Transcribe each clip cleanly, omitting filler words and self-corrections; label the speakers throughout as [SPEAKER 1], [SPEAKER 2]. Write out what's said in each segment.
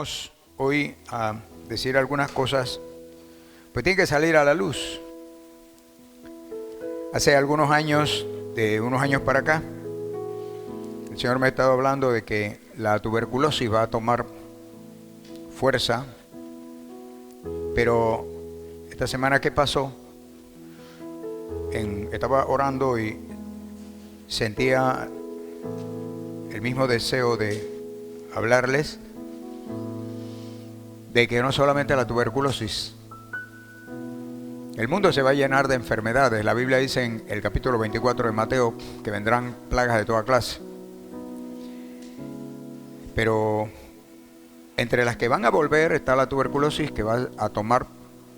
[SPEAKER 1] vamos hoy a decir algunas cosas, pues tienen que salir a la luz. Hace algunos años, de unos años para acá, el Señor me ha estado hablando de que la tuberculosis va a tomar fuerza, pero esta semana que pasó, estaba orando y sentía el mismo deseo de hablarles de que no solamente la tuberculosis, el mundo se va a llenar de enfermedades. La Biblia dice en el capítulo 24 de Mateo que vendrán plagas de toda clase, pero entre las que van a volver está la tuberculosis, que va a tomar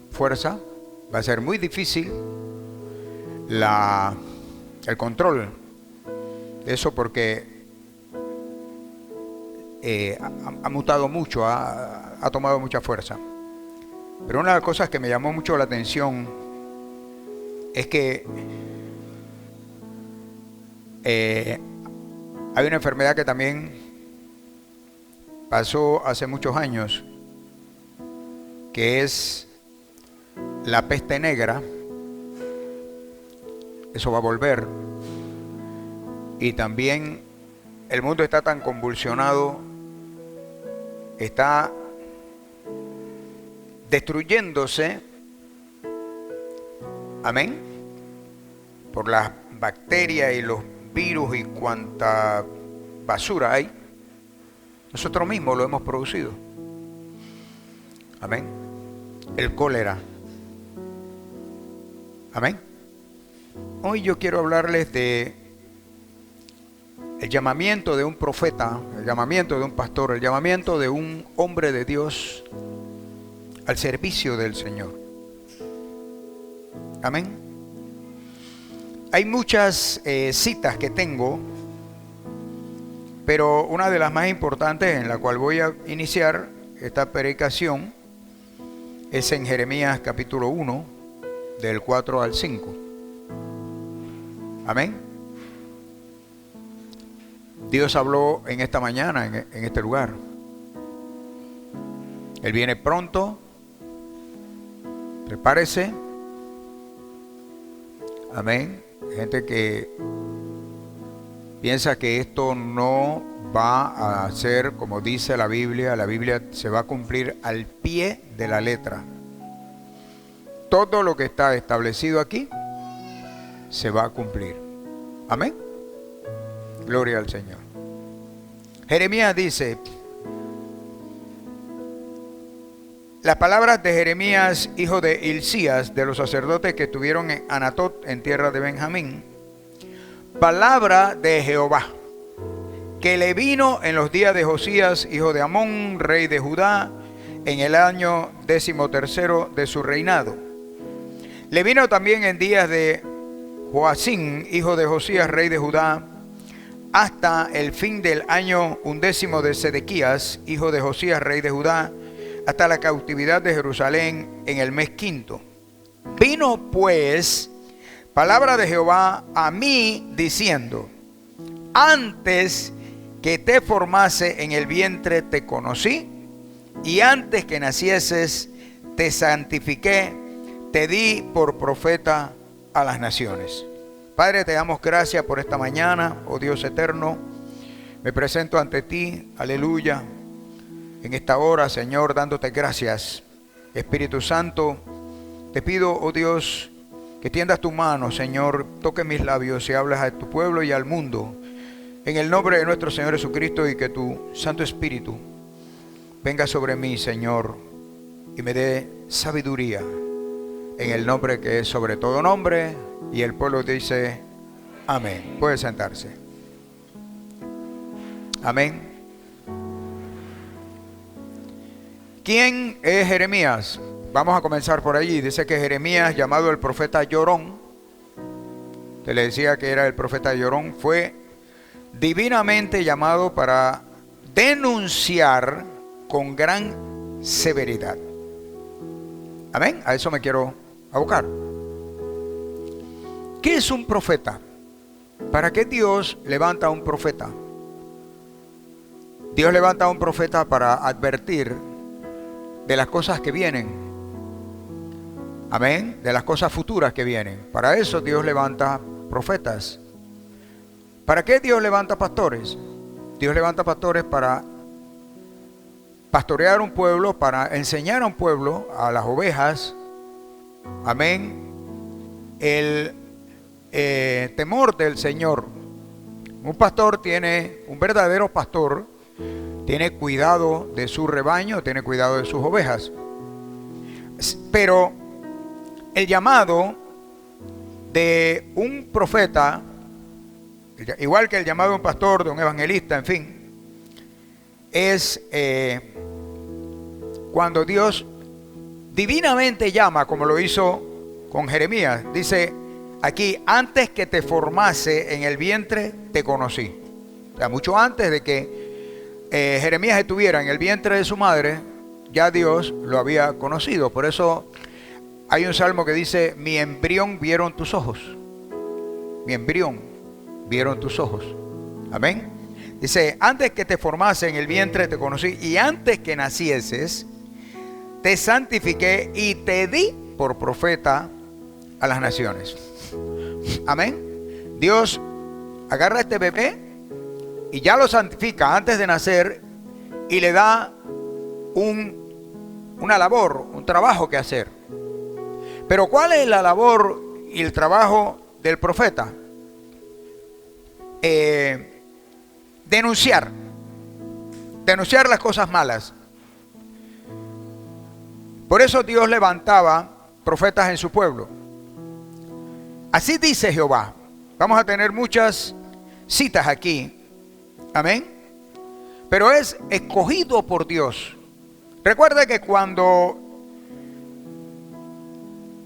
[SPEAKER 1] fuerza. Va a ser muy difícil el control de eso, porque ha mutado mucho, ha tomado mucha fuerza. Pero una de las cosas que me llamó mucho la atención es que hay una enfermedad que también pasó hace muchos años, que es la peste negra. Eso va a volver. Y también el mundo está tan convulsionado, está destruyéndose, amén, por las bacterias y los virus y cuanta basura hay. Nosotros mismos lo hemos producido, amén. El cólera, amén. Hoy yo quiero hablarles de el llamamiento de un profeta, el llamamiento de un pastor, el llamamiento de un hombre de Dios al servicio del Señor. Amén. Hay muchas citas que tengo, pero una de las más importantes en la cual voy a iniciar esta predicación es en Jeremías capítulo 1, del 4 al 5. Amén. Dios habló en esta mañana, en este lugar. Él viene pronto. Prepárese. Amén. Gente que piensa que esto no va a ser como dice la Biblia. La Biblia se va a cumplir al pie de la letra. Todo lo que está establecido aquí se va a cumplir. Amén. Gloria al Señor. Jeremías dice, las palabras de Jeremías, hijo de Hilcías, de los sacerdotes que estuvieron en Anatot, en tierra de Benjamín. Palabra de Jehová, que le vino en los días de Josías, hijo de Amón, rey de Judá, en el año 13º de su reinado. Le vino también en días de Joacín, hijo de Josías, rey de Judá, hasta el fin del año 11 de Sedequías, hijo de Josías, rey de Judá, hasta la cautividad de Jerusalén en el mes 5. Vino pues palabra de Jehová a mí diciendo, antes que te formase en el vientre te conocí, y antes que nacieses te santifiqué, te di por profeta a las naciones. Padre, te damos gracias por esta mañana, oh Dios eterno. Me presento ante ti, aleluya, en esta hora, Señor, dándote gracias. Espíritu Santo, te pido, oh Dios, que tiendas tu mano, Señor, toque mis labios y hablas a tu pueblo y al mundo, en el nombre de nuestro Señor Jesucristo, y que tu Santo Espíritu venga sobre mí, Señor, y me dé sabiduría, en el nombre que es sobre todo nombre. Y el pueblo dice, amén. Puede sentarse. Amén. ¿Quién es Jeremías? Vamos a comenzar por allí. Dice que Jeremías, llamado el profeta llorón, te le decía que era el profeta llorón, fue divinamente llamado para denunciar con gran severidad. Amén. A eso me quiero abocar. ¿Qué es un profeta? ¿Para qué Dios levanta a un profeta? Dios levanta a un profeta para advertir de las cosas que vienen. Amén. De las cosas futuras que vienen. Para eso Dios levanta profetas. ¿Para qué Dios levanta pastores? Dios levanta pastores para pastorear un pueblo, para enseñar a un pueblo, a las ovejas. Amén. El temor del Señor. Un pastor un verdadero pastor tiene cuidado de su rebaño, tiene cuidado de sus ovejas. Pero el llamado de un profeta, igual que el llamado de un pastor, de un evangelista, en fin, es cuando Dios divinamente llama, como lo hizo con Jeremías. Dice aquí: antes que te formase en el vientre, te conocí. O sea, mucho antes de que Jeremías estuviera en el vientre de su madre, ya Dios lo había conocido. Por eso hay un salmo que dice: mi embrión vieron tus ojos. Mi embrión vieron tus ojos. Amén. Dice: antes que te formase en el vientre te conocí, y antes que nacieses te santifiqué y te di por profeta a las naciones. Amén. Dios agarra a este bebé y ya lo santifica antes de nacer y le da una labor, un trabajo que hacer. Pero ¿cuál es la labor y el trabajo del profeta? Denunciar las cosas malas. Por eso Dios levantaba profetas en su pueblo. Así dice Jehová. Vamos a tener muchas citas aquí. Amén. Pero es escogido por Dios. Recuerda que cuando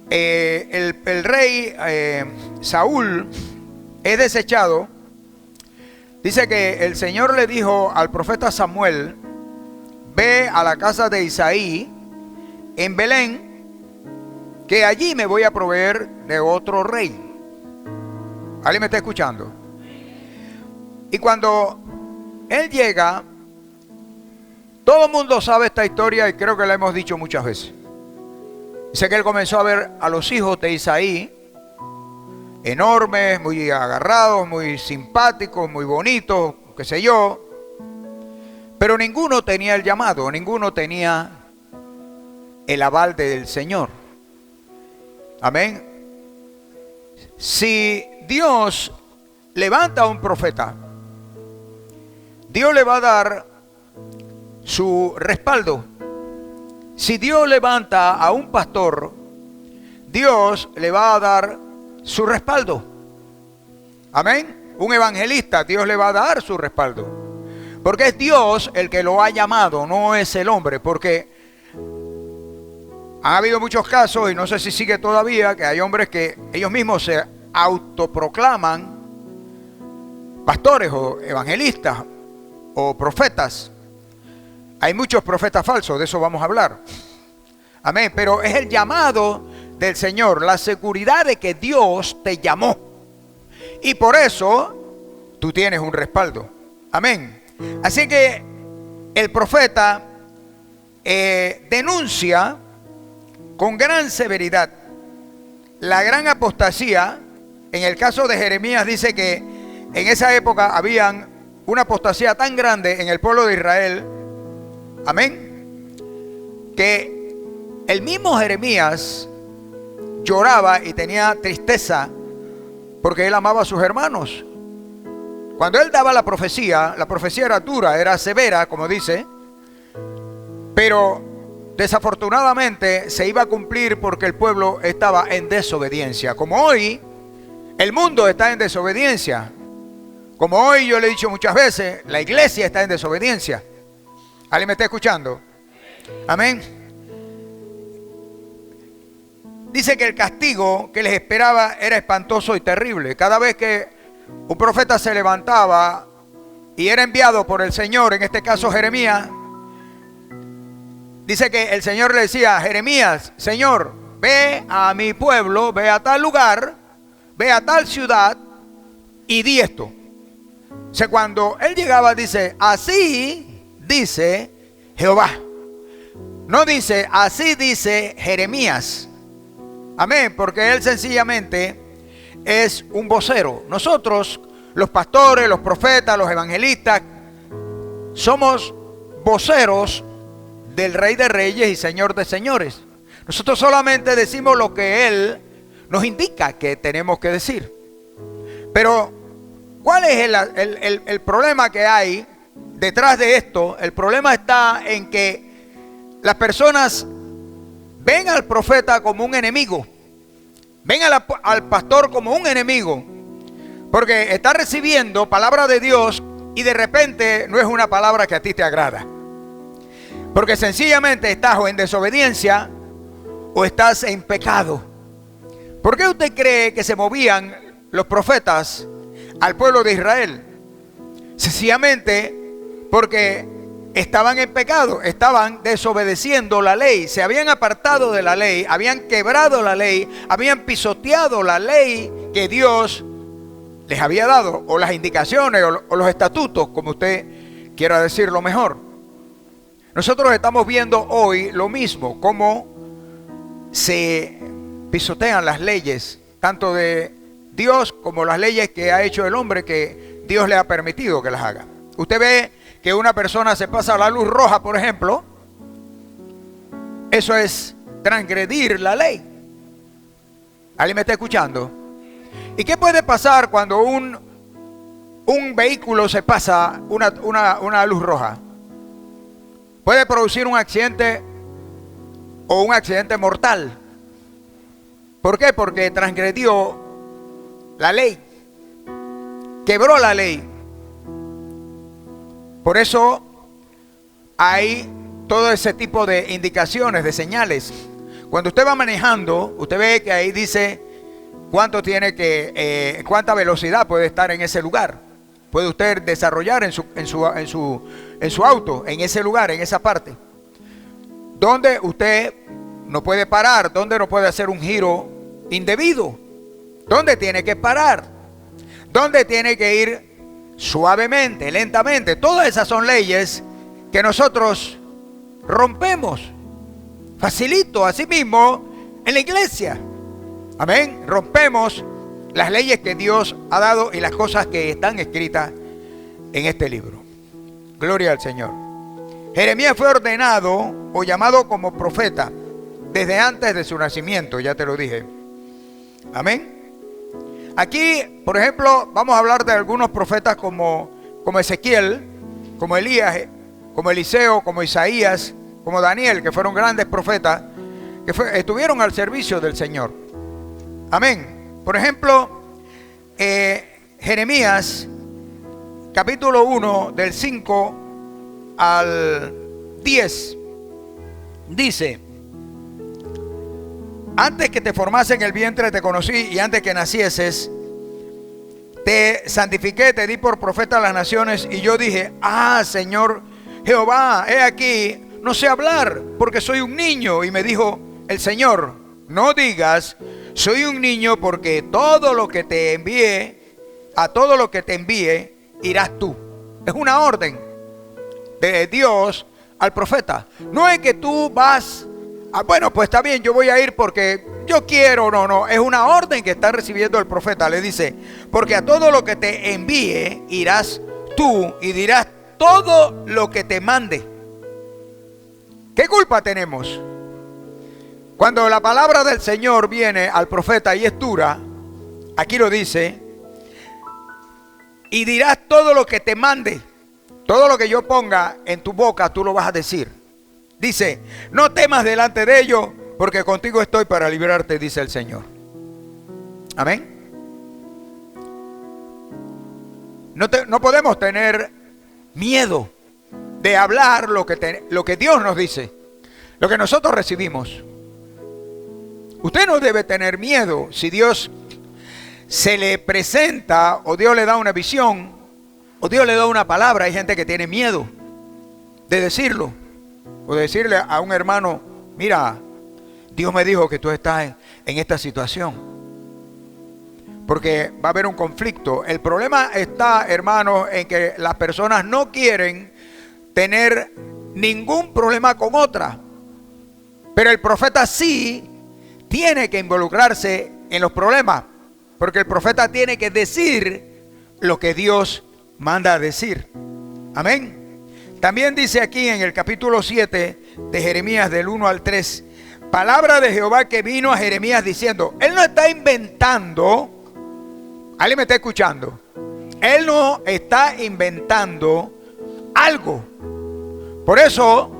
[SPEAKER 1] el rey Saúl es desechado, dice que el Señor le dijo al profeta Samuel: ve a la casa de Isaí en Belén, que allí me voy a proveer de otro rey. ¿Alguien me está escuchando? Y cuando él llega, todo el mundo sabe esta historia y creo que la hemos dicho muchas veces. Dice que él comenzó a ver a los hijos de Isaí, enormes, muy agarrados, muy simpáticos, muy bonitos, qué sé yo. Pero ninguno tenía el llamado, ninguno tenía el aval del Señor. Amén. Si Dios levanta a un profeta, Dios le va a dar su respaldo. Si Dios levanta a un pastor, Dios le va a dar su respaldo. Amén. Un evangelista, Dios le va a dar su respaldo. Porque es Dios el que lo ha llamado, no es el hombre. Porque ha habido muchos casos, y no sé si sigue todavía, que hay hombres que ellos mismos se autoproclaman pastores o evangelistas o profetas. Hay muchos profetas falsos, de eso vamos a hablar. Amén. Pero es el llamado del Señor, la seguridad de que Dios te llamó. Y por eso tú tienes un respaldo. Amén. Así que el profeta denuncia con gran severidad la gran apostasía. En el caso de Jeremías dice que en esa época habían una apostasía tan grande en el pueblo de Israel. Amén. Que el mismo Jeremías lloraba y tenía tristeza porque él amaba a sus hermanos. Cuando él daba la profecía era dura, era severa, como dice, pero desafortunadamente se iba a cumplir porque el pueblo estaba en desobediencia. Como hoy, el mundo está en desobediencia. Como hoy yo le he dicho muchas veces, la iglesia está en desobediencia. ¿Alguien me está escuchando? Amén. Dice que el castigo que les esperaba era espantoso y terrible. Cada vez que un profeta se levantaba y era enviado por el Señor, en este caso Jeremías, dice que el Señor le decía: Jeremías, Señor, ve a mi pueblo, ve a tal lugar, ve a tal ciudad y di esto. O sea, cuando él llegaba, dice: así dice Jehová. No dice, así dice Jeremías. Amén, porque él sencillamente es un vocero. Nosotros, los pastores, los profetas, los evangelistas, somos voceros del Rey de Reyes y Señor de Señores. Nosotros solamente decimos lo que Él nos indica que tenemos que decir. Pero, ¿cuál es el problema que hay detrás de esto? El problema está en que las personas ven al profeta como un enemigo. Ven al pastor como un enemigo. Porque está recibiendo palabra de Dios y de repente no es una palabra que a ti te agrada. Porque sencillamente estás o en desobediencia o estás en pecado. ¿Por qué usted cree que se movían los profetas al pueblo de Israel? Sencillamente porque estaban en pecado, estaban desobedeciendo la ley, se habían apartado de la ley, habían quebrado la ley, habían pisoteado la ley que Dios les había dado, o las indicaciones o los estatutos, como usted quiera decirlo mejor. Nosotros estamos viendo hoy lo mismo, cómo se pisotean las leyes, tanto de Dios como las leyes que ha hecho el hombre, que Dios le ha permitido que las haga. Usted ve que una persona se pasa la luz roja, por ejemplo, eso es transgredir la ley. ¿Alguien me está escuchando? ¿Y qué puede pasar cuando un vehículo se pasa una luz roja? Puede producir un accidente o un accidente mortal. ¿Por qué? Porque transgredió la ley, quebró la ley. Por eso hay todo ese tipo de indicaciones, de señales. Cuando usted va manejando, usted ve que ahí dice cuánta velocidad puede estar en ese lugar. Puede usted desarrollar en su auto, en ese lugar, en esa parte. Donde usted no puede parar, donde no puede hacer un giro indebido. Donde tiene que parar. Donde tiene que ir suavemente, lentamente. Todas esas son leyes que nosotros rompemos. Facilito, así mismo, en la iglesia. Amén. Rompemos las leyes que Dios ha dado y las cosas que están escritas en este libro. Gloria al Señor. Jeremías fue ordenado o llamado como profeta desde antes de su nacimiento, ya te lo dije. Amén. Aquí, por ejemplo, vamos a hablar de algunos profetas como Ezequiel, como Elías, como Eliseo, como Isaías, como Daniel, que fueron grandes profetas, que estuvieron al servicio del Señor. Amén. Por ejemplo, Jeremías, capítulo 1, del 5 al 10, dice: antes que te formase en el vientre te conocí, y antes que nacieses te santifiqué, te di por profeta a las naciones. Y yo dije: ah, Señor Jehová, he aquí, no sé hablar, porque soy un niño. Y me dijo el Señor: no digas soy un niño, porque todo lo que te envíe, a todo lo que te envíe, irás tú. Es una orden de Dios al profeta. No es que tú vas bueno, pues está bien, yo voy a ir porque yo quiero. No, es una orden que está recibiendo el profeta. Le dice: porque a todo lo que te envíe irás tú y dirás todo lo que te mande. ¿Qué culpa tenemos? Cuando la palabra del Señor viene al profeta y es dura, aquí lo dice: y dirás todo lo que te mande. Todo lo que yo ponga en tu boca, tú lo vas a decir. Dice: no temas delante de ellos, porque contigo estoy para librarte, dice el Señor. Amén. No podemos tener miedo de hablar lo que Dios nos dice, lo que nosotros recibimos. Usted no debe tener miedo si Dios se le presenta, o Dios le da una visión, o Dios le da una palabra. Hay gente que tiene miedo de decirlo, o de decirle a un hermano: mira, Dios me dijo que tú estás en esta situación. Porque va a haber un conflicto. El problema está, hermanos, en que las personas no quieren tener ningún problema con otra. Pero el profeta sí tiene que involucrarse en los problemas, porque el profeta tiene que decir lo que Dios manda a decir. Amén. También dice aquí en el capítulo 7 de Jeremías, del 1 al 3, palabra de Jehová que vino a Jeremías diciendo. Él no está inventando. ¿Alguien me está escuchando? Él no está inventando algo. Por eso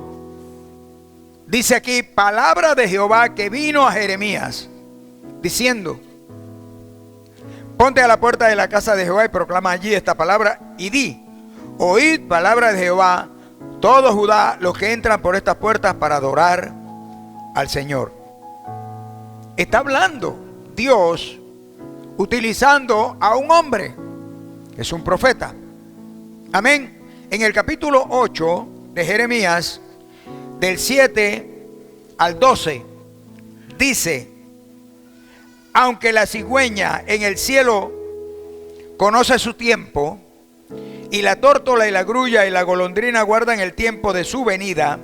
[SPEAKER 1] dice aquí, palabra de Jehová que vino a Jeremías diciendo, ponte a la puerta de la casa de Jehová y proclama allí esta palabra y di, oíd palabra de Jehová, todo Judá, los que entran por estas puertas para adorar al Señor. Está hablando Dios utilizando a un hombre, que es un profeta. Amén. En el capítulo 8 de Jeremías, del 7 al 12, dice, aunque la cigüeña en el cielo conoce su tiempo, y la tórtola y la grulla y la golondrina guardan el tiempo de su venida,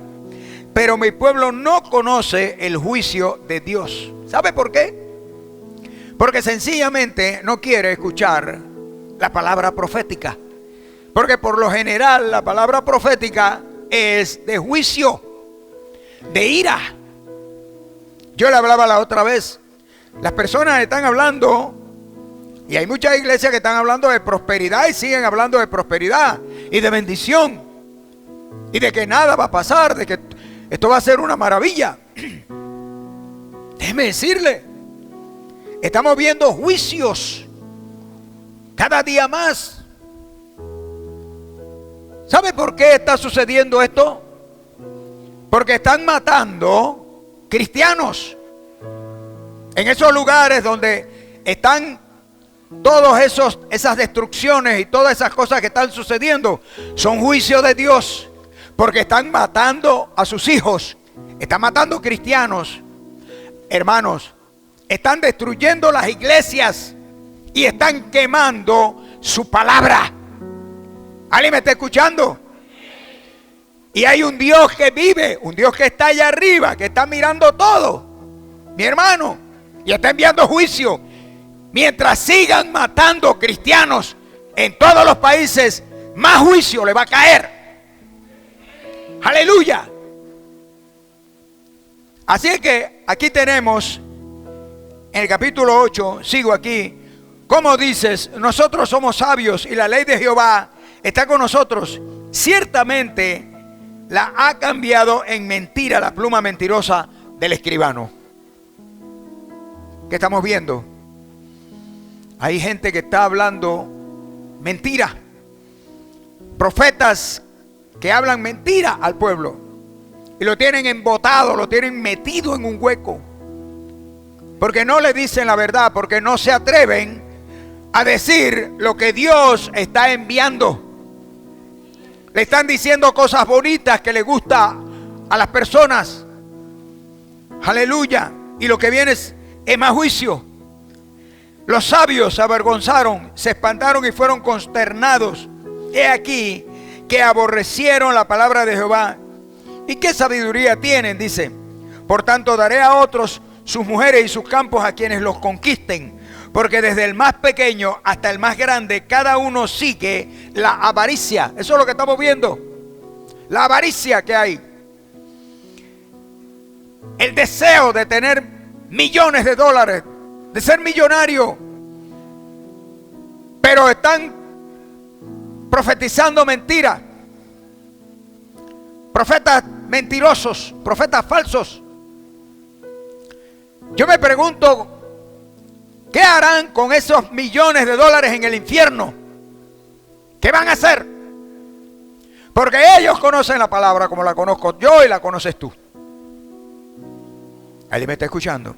[SPEAKER 1] pero mi pueblo no conoce el juicio de Dios. ¿Sabe por qué? Porque sencillamente no quiere escuchar la palabra profética. Porque por lo general la palabra profética es de juicio, de ira. Yo le hablaba la otra vez. Las personas están hablando, y hay muchas iglesias que están hablando de prosperidad y siguen hablando de prosperidad y de bendición y de que nada va a pasar, de que esto va a ser una maravilla. Déjeme decirle, estamos viendo juicios cada día más. ¿Sabe por qué está sucediendo esto? Porque están matando cristianos en esos lugares donde están todas esas destrucciones y todas esas cosas que están sucediendo. Son juicios de Dios, porque están matando a sus hijos, están matando cristianos, hermanos, están destruyendo las iglesias y están quemando su palabra. ¿Alguien me está escuchando? Y hay un Dios que vive, un Dios que está allá arriba, que está mirando todo, mi hermano, y está enviando juicio. Mientras sigan matando cristianos en todos los países, más juicio le va a caer. Aleluya. Así que aquí tenemos en el capítulo 8, sigo aquí, como dices, nosotros somos sabios y la ley de Jehová está con nosotros. Ciertamente la ha cambiado en mentira la pluma mentirosa del escribano. ¿Qué estamos viendo? Hay gente que está hablando mentira. Profetas que hablan mentira al pueblo. Y lo tienen embotado, lo tienen metido en un hueco. Porque no le dicen la verdad, porque no se atreven a decir lo que Dios está enviando. Le están diciendo cosas bonitas que le gusta a las personas. Aleluya. Y lo que viene es más juicio. Los sabios se avergonzaron, se espantaron y fueron consternados. He aquí que aborrecieron la palabra de Jehová. ¿Y qué sabiduría tienen? Dice, por tanto daré a otros sus mujeres y sus campos a quienes los conquisten. Porque desde el más pequeño hasta el más grande, cada uno sigue la avaricia. Eso es lo que estamos viendo. La avaricia que hay. El deseo de tener millones de dólares, de ser millonario. Pero están profetizando mentiras. Profetas mentirosos, profetas falsos. Yo me pregunto, ¿qué harán con esos millones de dólares en el infierno? ¿Qué van a hacer? Porque ellos conocen la palabra como la conozco yo y la conoces tú. ¿Alguien me está escuchando?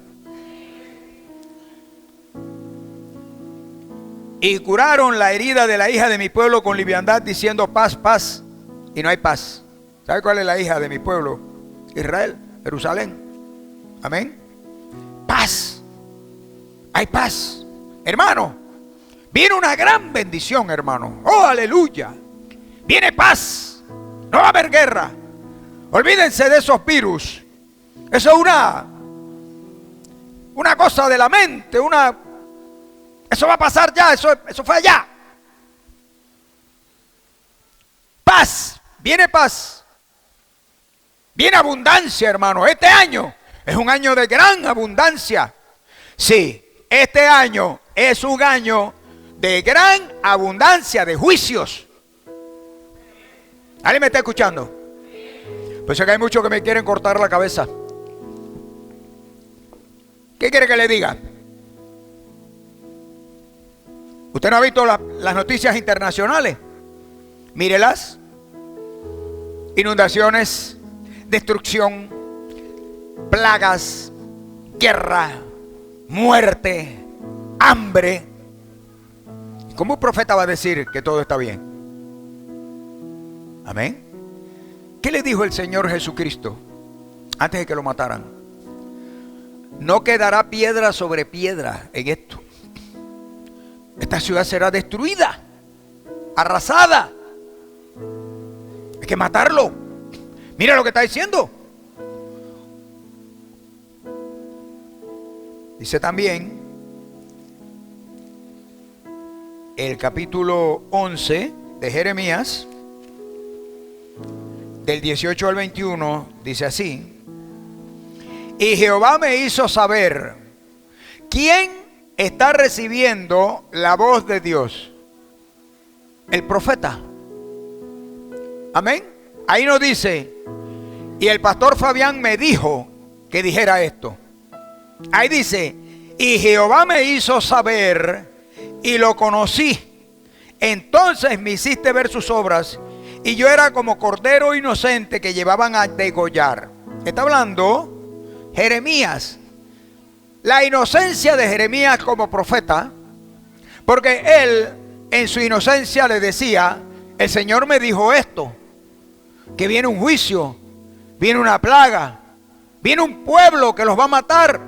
[SPEAKER 1] Y curaron la herida de la hija de mi pueblo con liviandad, diciendo paz, paz, y no hay paz. ¿Sabe cuál es la hija de mi pueblo? Israel, Jerusalén. Amén. Paz. Hay paz. Hermano, viene una gran bendición, hermano. Oh, aleluya. Viene paz. No va a haber guerra. Olvídense de esos virus. Eso es una cosa de la mente, eso va a pasar ya, eso fue allá. Paz, viene paz. Viene abundancia, hermano. Este año es un año de gran abundancia. Sí, este año es un año de gran abundancia de juicios. ¿Alguien me está escuchando? Pues es que hay muchos que me quieren cortar la cabeza. ¿Qué quiere que le diga? ¿Usted no ha visto las noticias internacionales? Mírelas. Inundaciones, destrucción, plagas, guerra, muerte, hambre. ¿Cómo un profeta va a decir que todo está bien? Amén. ¿Qué le dijo el Señor Jesucristo antes de que lo mataran? No quedará piedra sobre piedra en esto. Esta ciudad será destruida, arrasada. Hay que matarlo. Mira lo que está diciendo. Dice también el capítulo 11 de Jeremías, del 18 al 21, dice así: y Jehová me hizo saber quién está recibiendo la voz de Dios. El profeta. Amén. Ahí nos dice, y el pastor Fabián me dijo que dijera esto. Ahí dice, y Jehová me hizo saber y lo conocí. Entonces me hiciste ver sus obras y yo era como cordero inocente que llevaban a degollar. Está hablando Jeremías. La inocencia de Jeremías como profeta, porque él en su inocencia le decía, el Señor me dijo esto, que viene un juicio, viene una plaga, viene un pueblo que los va a matar.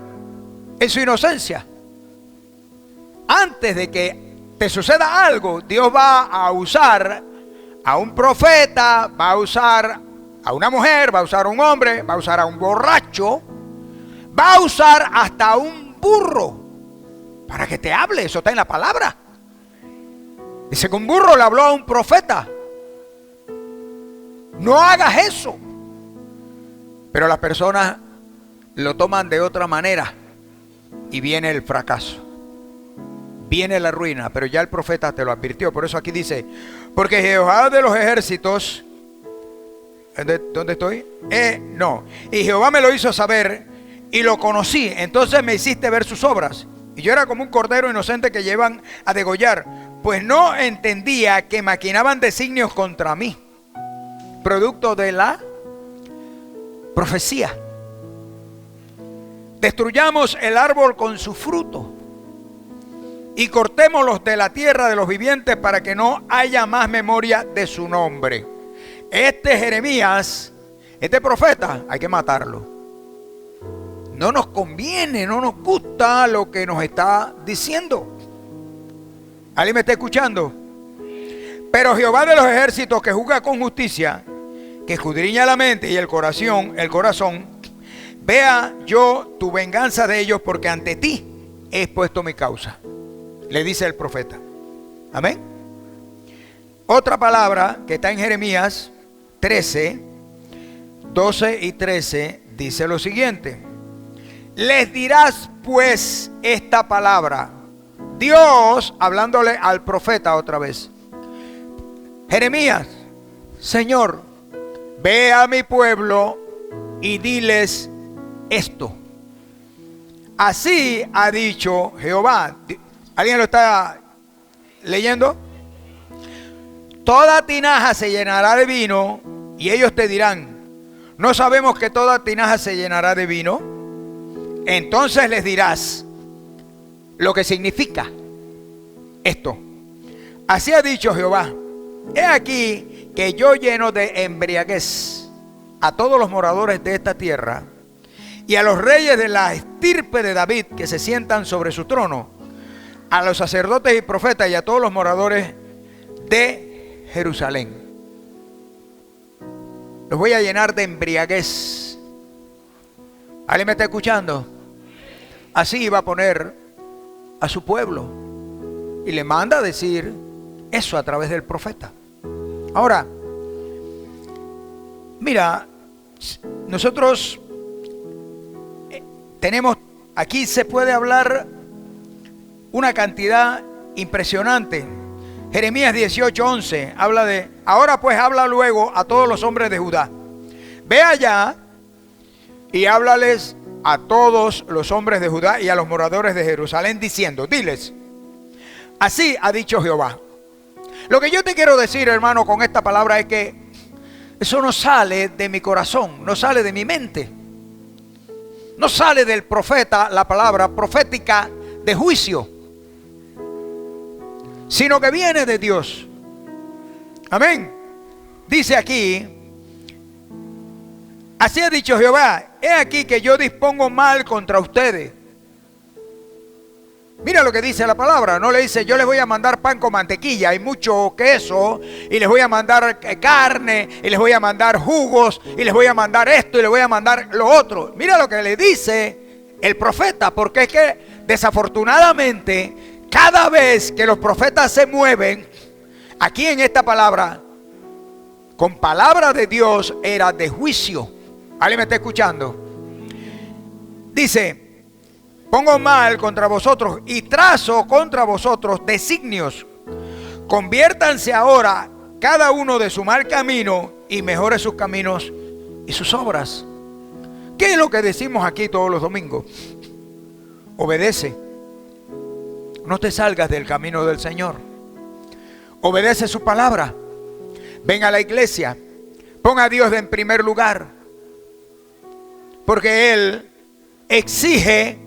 [SPEAKER 1] En su inocencia, antes de que te suceda algo, Dios va a usar a un profeta, va a usar a una mujer, va a usar a un hombre, va a usar a un borracho, va a usar hasta un burro para que te hable. Eso está en la palabra. Dice que un burro le habló a un profeta. No hagas eso. Pero las personas lo toman de otra manera y viene el fracaso, viene la ruina. Pero ya el profeta te lo advirtió. Por eso aquí dice, porque Jehová de los ejércitos, ¿dónde estoy? No, y Jehová me lo hizo saber y lo conocí. Entonces me hiciste ver sus obras y yo era como un cordero inocente que llevan a degollar, pues no entendía que maquinaban designios contra mí, producto de la profecía. Destruyamos el árbol con su fruto y cortémoslos de la tierra de los vivientes para que no haya más memoria de su nombre. Este Jeremías, este profeta, hay que matarlo. No nos conviene, no nos gusta lo que nos está diciendo. ¿Alguien me está escuchando? Pero Jehová de los ejércitos, que juzga con justicia, que escudriña la mente y el corazón, vea yo tu venganza de ellos, porque ante ti he puesto mi causa, le dice el profeta. Amén. Otra palabra que está en Jeremías 13, 12 y 13 dice lo siguiente: les dirás pues esta palabra. Dios hablándole al profeta otra vez. Jeremías, Señor, ve a mi pueblo y diles esto. Así ha dicho Jehová. ¿Alguien lo está leyendo? Toda tinaja se llenará de vino y ellos te dirán, ¿no sabemos que toda tinaja se llenará de vino? Entonces les dirás lo que significa esto. Así ha dicho Jehová: he aquí que yo lleno de embriaguez a todos los moradores de esta tierra y a los reyes de la estirpe de David que se sientan sobre su trono, a los sacerdotes y profetas y a todos los moradores de Jerusalén. los voy a llenar de embriaguez. ¿Alguien me está escuchando? Así iba a poner a su pueblo. Y le manda a decir eso a través del profeta. Ahora, mira, nosotros tenemos, aquí se puede hablar una cantidad impresionante. Jeremías 18:11 habla de, ahora pues habla luego a todos los hombres de Judá. Ve allá y háblales a todos los hombres de Judá y a los moradores de Jerusalén diciendo, diles, así ha dicho Jehová. Lo que yo te quiero decir, hermano, con esta palabra es que eso no sale de mi corazón, no sale de mi mente. No sale del profeta la palabra profética de juicio, sino que viene de Dios. Amén. Dice aquí, así ha dicho Jehová, he aquí que yo dispongo mal contra ustedes. Mira lo que dice la palabra, no le dice yo les voy a mandar pan con mantequilla y mucho queso, y les voy a mandar carne, y les voy a mandar jugos, y les voy a mandar esto, y les voy a mandar lo otro. Mira lo que le dice el profeta, porque es que desafortunadamente cada vez que los profetas se mueven, aquí en esta palabra, con palabra de Dios era de juicio. ¿Alguien me está escuchando? Dice, pongo mal contra vosotros y trazo contra vosotros designios. Conviértanse ahora cada uno de su mal camino y mejore sus caminos y sus obras. ¿Qué es lo que decimos aquí todos los domingos? Obedece. No te salgas del camino del Señor. Obedece su palabra. Ven a la iglesia. Pon a Dios en primer lugar. Porque Él exige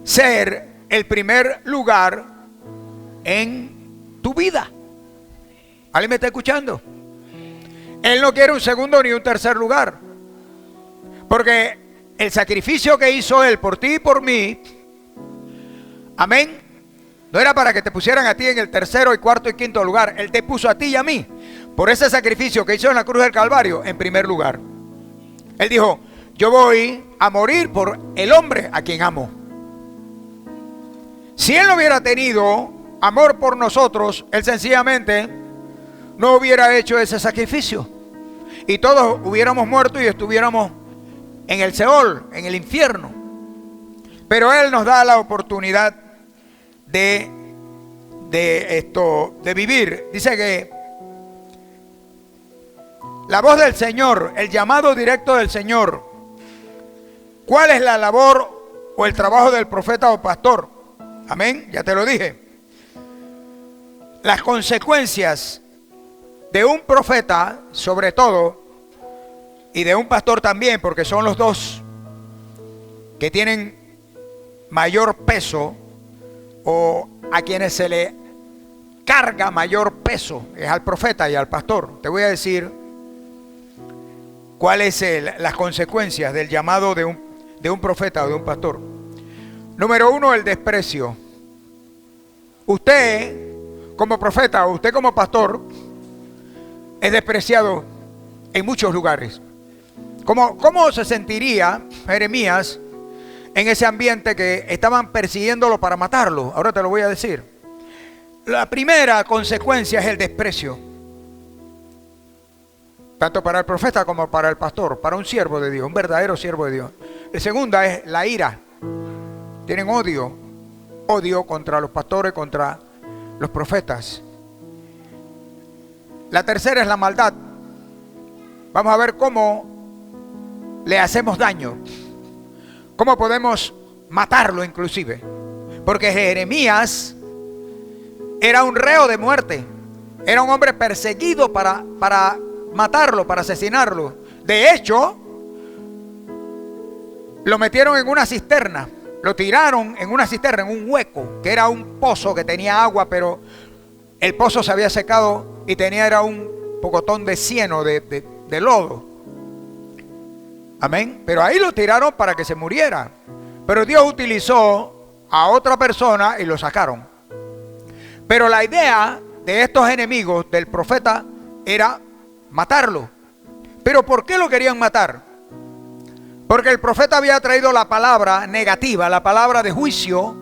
[SPEAKER 1] ser el primer lugar en tu vida. ¿Alguien me está escuchando? Él no quiere un segundo ni un tercer lugar. Porque el sacrificio que hizo Él por ti y por mí, amén, no era para que te pusieran a ti en el tercero, y cuarto y quinto lugar. Él te puso a ti y a mí, por ese sacrificio que hizo en la cruz del Calvario, en primer lugar. Él dijo, yo voy a morir por el hombre a quien amo. Si Él no hubiera tenido amor por nosotros, Él sencillamente no hubiera hecho ese sacrificio. Y todos hubiéramos muerto y estuviéramos en el Seol, en el infierno. Pero Él nos da la oportunidad de vivir. Dice que la voz del Señor, el llamado directo del Señor. ¿Cuál es la labor o el trabajo del profeta o pastor? Amén, ya te lo dije. Las consecuencias de un profeta, sobre todo, y de un pastor también, porque son los dos que tienen mayor peso, o a quienes se le carga mayor peso, es al profeta y al pastor. Te voy a decir cuáles son las consecuencias del llamado de un profeta o de un pastor. Número uno, el desprecio. Usted como profeta o usted como pastor es despreciado en muchos lugares. ¿Cómo se sentiría Jeremías en ese ambiente que estaban persiguiéndolo para matarlo? Ahora te lo voy a decir. La primera consecuencia es el desprecio, tanto para el profeta como para el pastor, para un siervo de Dios, un verdadero siervo de Dios. La segunda es la ira. Tienen odio contra los pastores, contra los profetas. La tercera es la maldad. Vamos a ver cómo le hacemos daño, cómo podemos matarlo inclusive, porque Jeremías era un reo de muerte, era un hombre perseguido para matarlo, para asesinarlo. De hecho, lo metieron en una cisterna, lo tiraron en una cisterna, en un hueco, que era un pozo que tenía agua, pero el pozo se había secado y era un pocotón de cieno, de lodo. Amén. Pero ahí lo tiraron para que se muriera. Pero Dios utilizó a otra persona y lo sacaron. Pero la idea de estos enemigos del profeta era matarlo. ¿Pero por qué lo querían matar? Porque el profeta había traído la palabra negativa, la palabra de juicio,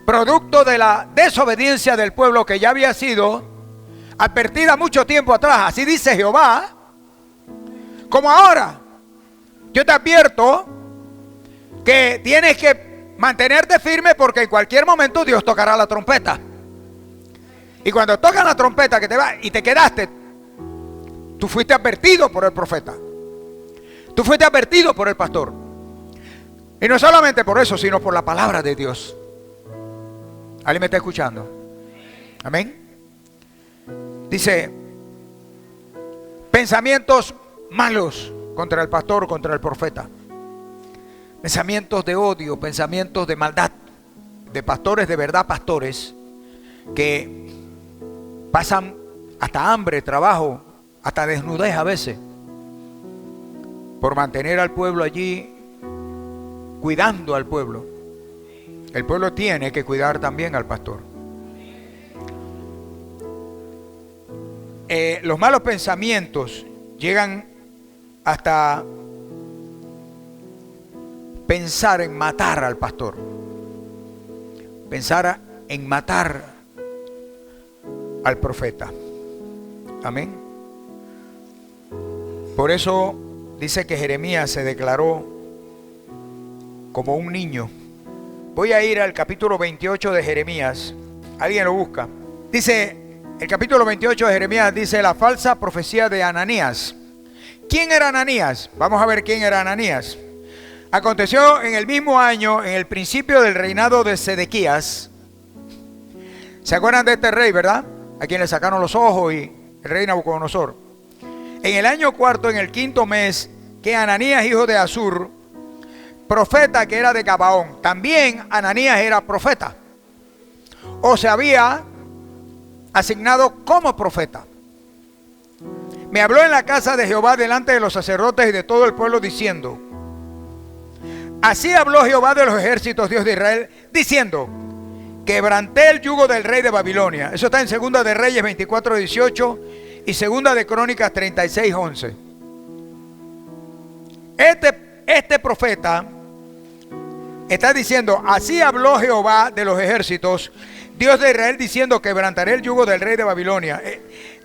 [SPEAKER 1] producto de la desobediencia del pueblo que ya había sido advertida mucho tiempo atrás. Así dice Jehová, como ahora. Yo te advierto que tienes que mantenerte firme porque en cualquier momento Dios tocará la trompeta. Y cuando tocan la trompeta que te va y te quedaste, tú fuiste advertido por el profeta. Tú fuiste advertido por el pastor. Y no solamente por eso, sino por la palabra de Dios. ¿Alguien me está escuchando? Amén. Dice, pensamientos malos contra el pastor, contra el profeta. Pensamientos de odio, pensamientos de maldad. De pastores, de verdad pastores, que pasan hasta hambre, trabajo, hasta desnudez a veces, por mantener al pueblo allí, cuidando al pueblo. El pueblo tiene que cuidar también al pastor. Los malos pensamientos llegan hasta pensar en matar al pastor, pensar en matar al profeta. Amén. Por eso dice que Jeremías se declaró como un niño. Voy a ir al capítulo 28 de Jeremías. Alguien lo busca. Dice, el capítulo 28 de Jeremías dice la falsa profecía de Ananías. ¿Quién era Ananías? Vamos a ver quién era Ananías. Aconteció en el mismo año, en el principio del reinado de Sedequías. ¿Se acuerdan de este rey, verdad? A quien le sacaron los ojos y el rey Nabucodonosor. En el año cuarto, en el quinto mes, que Ananías, hijo de Azur, profeta que era de Gabaón. También Ananías era profeta. O se había asignado como profeta. Me habló en la casa de Jehová delante de los sacerdotes y de todo el pueblo diciendo: así habló Jehová de los ejércitos, Dios de Israel, diciendo: quebranté el yugo del rey de Babilonia. Eso está en Segunda de Reyes 24:18 y Segunda de Crónicas 36:11. Este profeta está diciendo: así habló Jehová de los ejércitos, Dios de Israel, diciendo: quebrantaré el yugo del rey de Babilonia.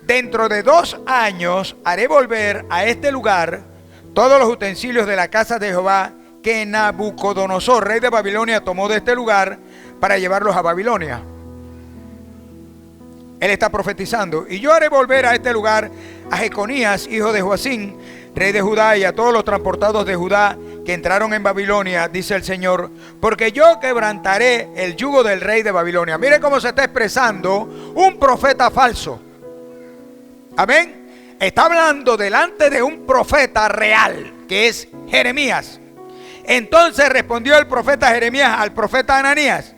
[SPEAKER 1] Dentro de 2 años haré volver a este lugar todos los utensilios de la casa de Jehová que Nabucodonosor, rey de Babilonia, tomó de este lugar para llevarlos a Babilonia. Él está profetizando: y yo haré volver a este lugar a Jeconías, hijo de Joacín, rey de Judá, y a todos los transportados de Judá que entraron en Babilonia, dice el Señor, porque yo quebrantaré el yugo del rey de Babilonia. Mire cómo se está expresando un profeta falso. Amén. Está hablando delante de un profeta real, que es Jeremías. Entonces respondió el profeta Jeremías al profeta Ananías,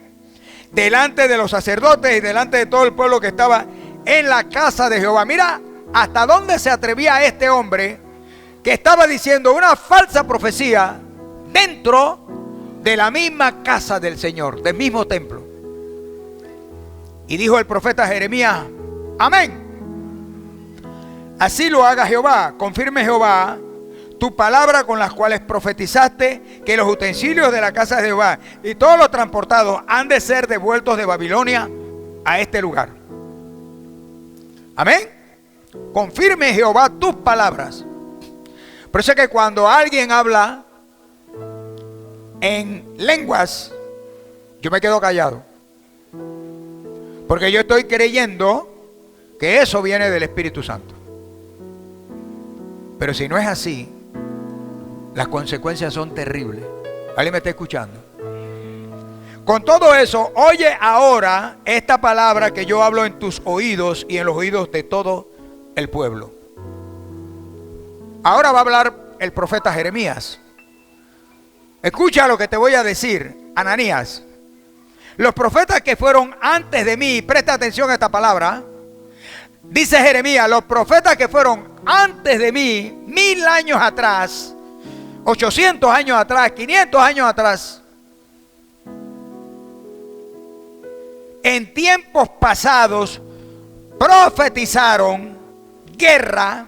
[SPEAKER 1] delante de los sacerdotes y delante de todo el pueblo que estaba en la casa de Jehová. Mira hasta dónde se atrevía este hombre que estaba diciendo una falsa profecía dentro de la misma casa del Señor, del mismo templo. Y dijo el profeta Jeremías: amén. Así lo haga Jehová, confirme Jehová tu palabra con las cuales profetizaste, que los utensilios de la casa de Jehová y todos los transportados han de ser devueltos de Babilonia a este lugar. Amén. Confirme Jehová tus palabras. Por eso es que cuando alguien habla en lenguas, yo me quedo callado, porque yo estoy creyendo que eso viene del Espíritu Santo. Pero si no es así, las consecuencias son terribles. ¿Alguien me está escuchando? Con todo eso, oye ahora esta palabra que yo hablo en tus oídos y en los oídos de todo el pueblo. Ahora va a hablar el profeta Jeremías. Escucha lo que te voy a decir, Ananías. Los profetas que fueron antes de mí, presta atención a esta palabra. Dice Jeremías: los profetas que fueron antes de mí, 1000 años atrás, 800 años atrás, 500 años atrás, en tiempos pasados profetizaron guerra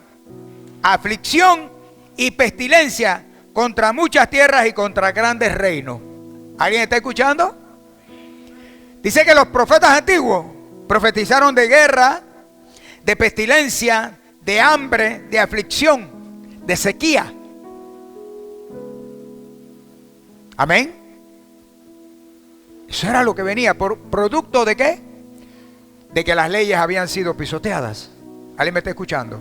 [SPEAKER 1] aflicción y pestilencia contra muchas tierras y contra grandes reinos. ¿Alguien está escuchando? Dice que los profetas antiguos profetizaron de guerra, de pestilencia, de hambre, de aflicción, de sequía. Amén. Eso era lo que venía. ¿Por producto de qué? De que las leyes habían sido pisoteadas. ¿Alguien me está escuchando?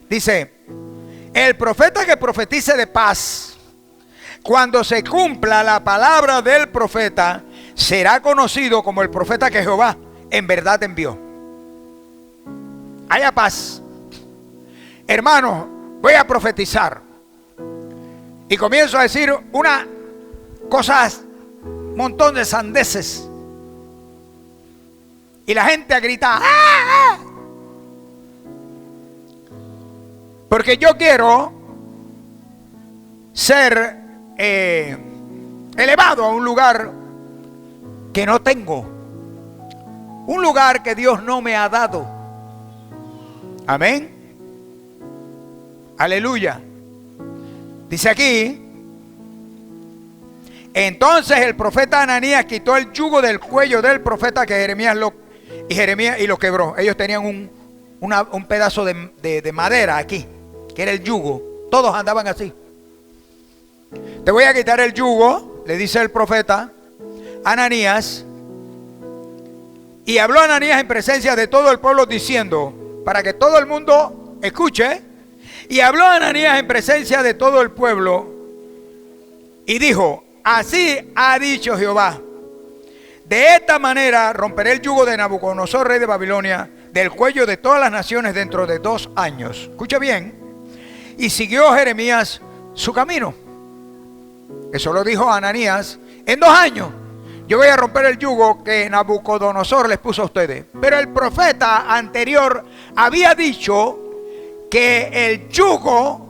[SPEAKER 1] Dice, el profeta que profetice de paz, cuando se cumpla la palabra del profeta, será conocido como el profeta que Jehová en verdad envió. Haya paz. Hermanos, voy a profetizar. Y comienzo a decir una cosas, montón de sandeces. Y la gente a gritar, ¡ah! Porque yo quiero ser elevado a un lugar que no tengo. Un lugar que Dios no me ha dado. Amén. Aleluya. Dice aquí, entonces el profeta Ananías quitó el yugo del cuello del profeta que Jeremías lo quebró. Ellos tenían un pedazo de madera aquí, que era el yugo. Todos andaban así. Te voy a quitar el yugo, le dice el profeta Ananías. Y habló Ananías en presencia de todo el pueblo diciendo, para que todo el mundo escuche. Y habló Ananías en presencia de todo el pueblo y dijo, así ha dicho Jehová, de esta manera romperé el yugo de Nabucodonosor, rey de Babilonia, del cuello de todas las naciones dentro de 2 años. Escucha bien. Y siguió Jeremías su camino. Eso lo dijo Ananías. En 2 años yo voy a romper el yugo que Nabucodonosor les puso a ustedes. Pero el profeta anterior había dicho que el yugo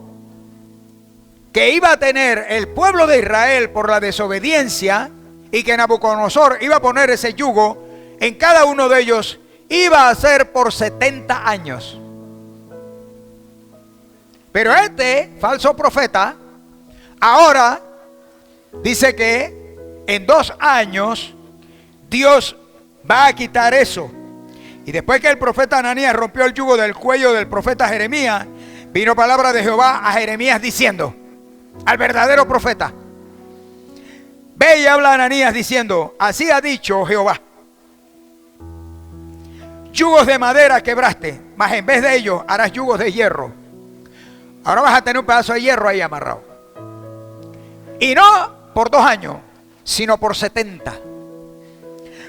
[SPEAKER 1] que iba a tener el pueblo de Israel por la desobediencia y que Nabucodonosor iba a poner ese yugo en cada uno de ellos iba a ser por 70 años. Pero este falso profeta ahora dice que en 2 años Dios va a quitar eso. Y después que el profeta Ananías rompió el yugo del cuello del profeta Jeremías, vino palabra de Jehová a Jeremías diciendo, al verdadero profeta, ve y habla a Ananías diciendo, así ha dicho Jehová, yugos de madera quebraste, mas en vez de ellos harás yugos de hierro. Ahora vas a tener un pedazo de hierro ahí amarrado. Y no por 2 años, sino por 70.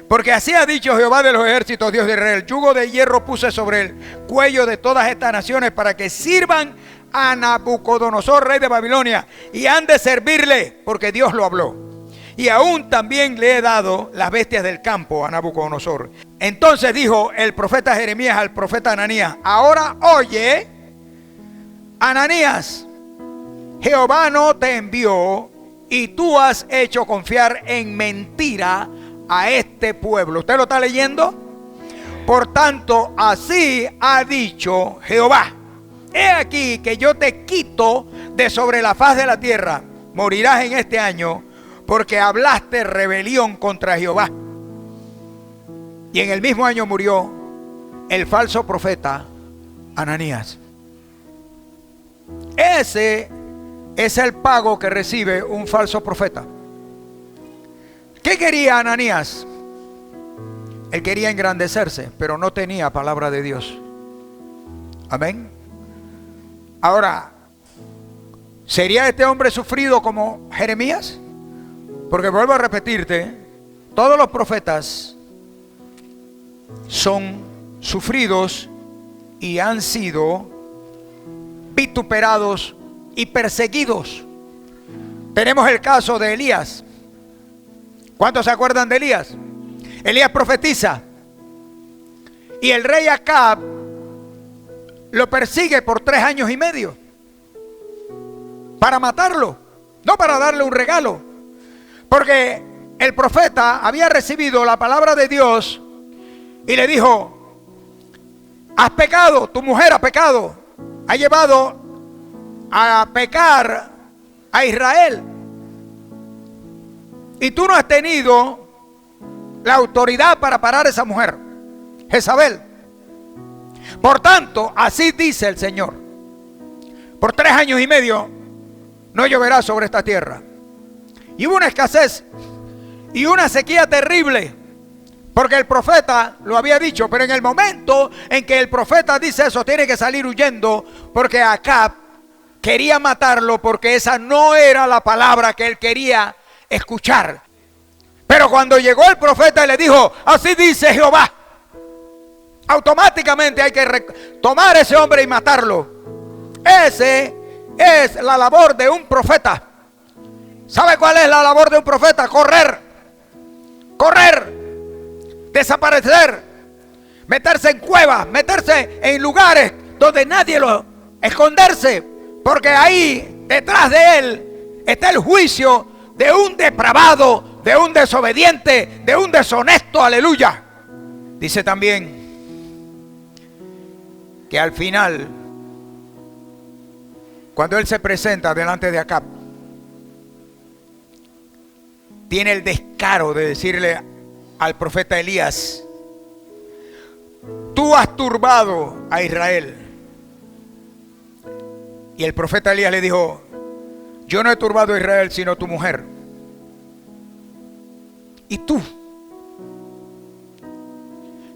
[SPEAKER 1] Porque así ha dicho Jehová de los ejércitos, Dios de Israel, yugo de hierro puse sobre el cuello de todas estas naciones para que sirvan a Nabucodonosor, rey de Babilonia, y han de servirle, porque Dios lo habló. Y aún también le he dado las bestias del campo a Nabucodonosor. Entonces dijo el profeta Jeremías al profeta Ananías, ahora oye, Ananías, Jehová no te envió y tú has hecho confiar en mentira a este pueblo. ¿Usted lo está leyendo? Por tanto, así ha dicho Jehová, he aquí que yo te quito de sobre la faz de la tierra, morirás en este año, porque hablaste rebelión contra Jehová. Y en el mismo año murió el falso profeta Ananías. Ese es el pago que recibe un falso profeta. ¿Qué quería Ananías? Él quería engrandecerse, pero no tenía palabra de Dios. Amén. Ahora, ¿sería este hombre sufrido como Jeremías? Porque vuelvo a repetirte, todos los profetas son sufridos y han sido vituperados y perseguidos. Tenemos el caso de Elías. ¿Cuántos se acuerdan de Elías? Elías profetiza y el rey Acab lo persigue por 3 años y medio para matarlo, no para darle un regalo, porque el profeta había recibido la palabra de Dios y le dijo, has pecado, tu mujer ha pecado, ha llevado a pecar a Israel. Y tú no has tenido la autoridad para parar a esa mujer, Jezabel. Por tanto, así dice el Señor: por 3 años y medio no lloverá sobre esta tierra. Y hubo una escasez y una sequía terrible, porque el profeta lo había dicho. Pero en el momento en que el profeta dice eso, tiene que salir huyendo, porque Acab quería matarlo, porque esa no era la palabra que él quería escuchar. Pero cuando llegó el profeta y le dijo: así dice Jehová, automáticamente hay que tomar a ese hombre y matarlo. Ese es la labor de un profeta. ¿Sabe cuál es la labor de un profeta? Correr, desaparecer, meterse en cuevas, meterse en lugares donde nadie lo... esconderse, porque ahí detrás de él está el juicio de un depravado, de un desobediente, de un deshonesto. Aleluya. Dice también que al final, cuando él se presenta delante de Acab, tiene el descaro de decirle al profeta Elías: tú has turbado a Israel. Y el profeta Elías le dijo: yo no he turbado a Israel, sino tu mujer. Y tú,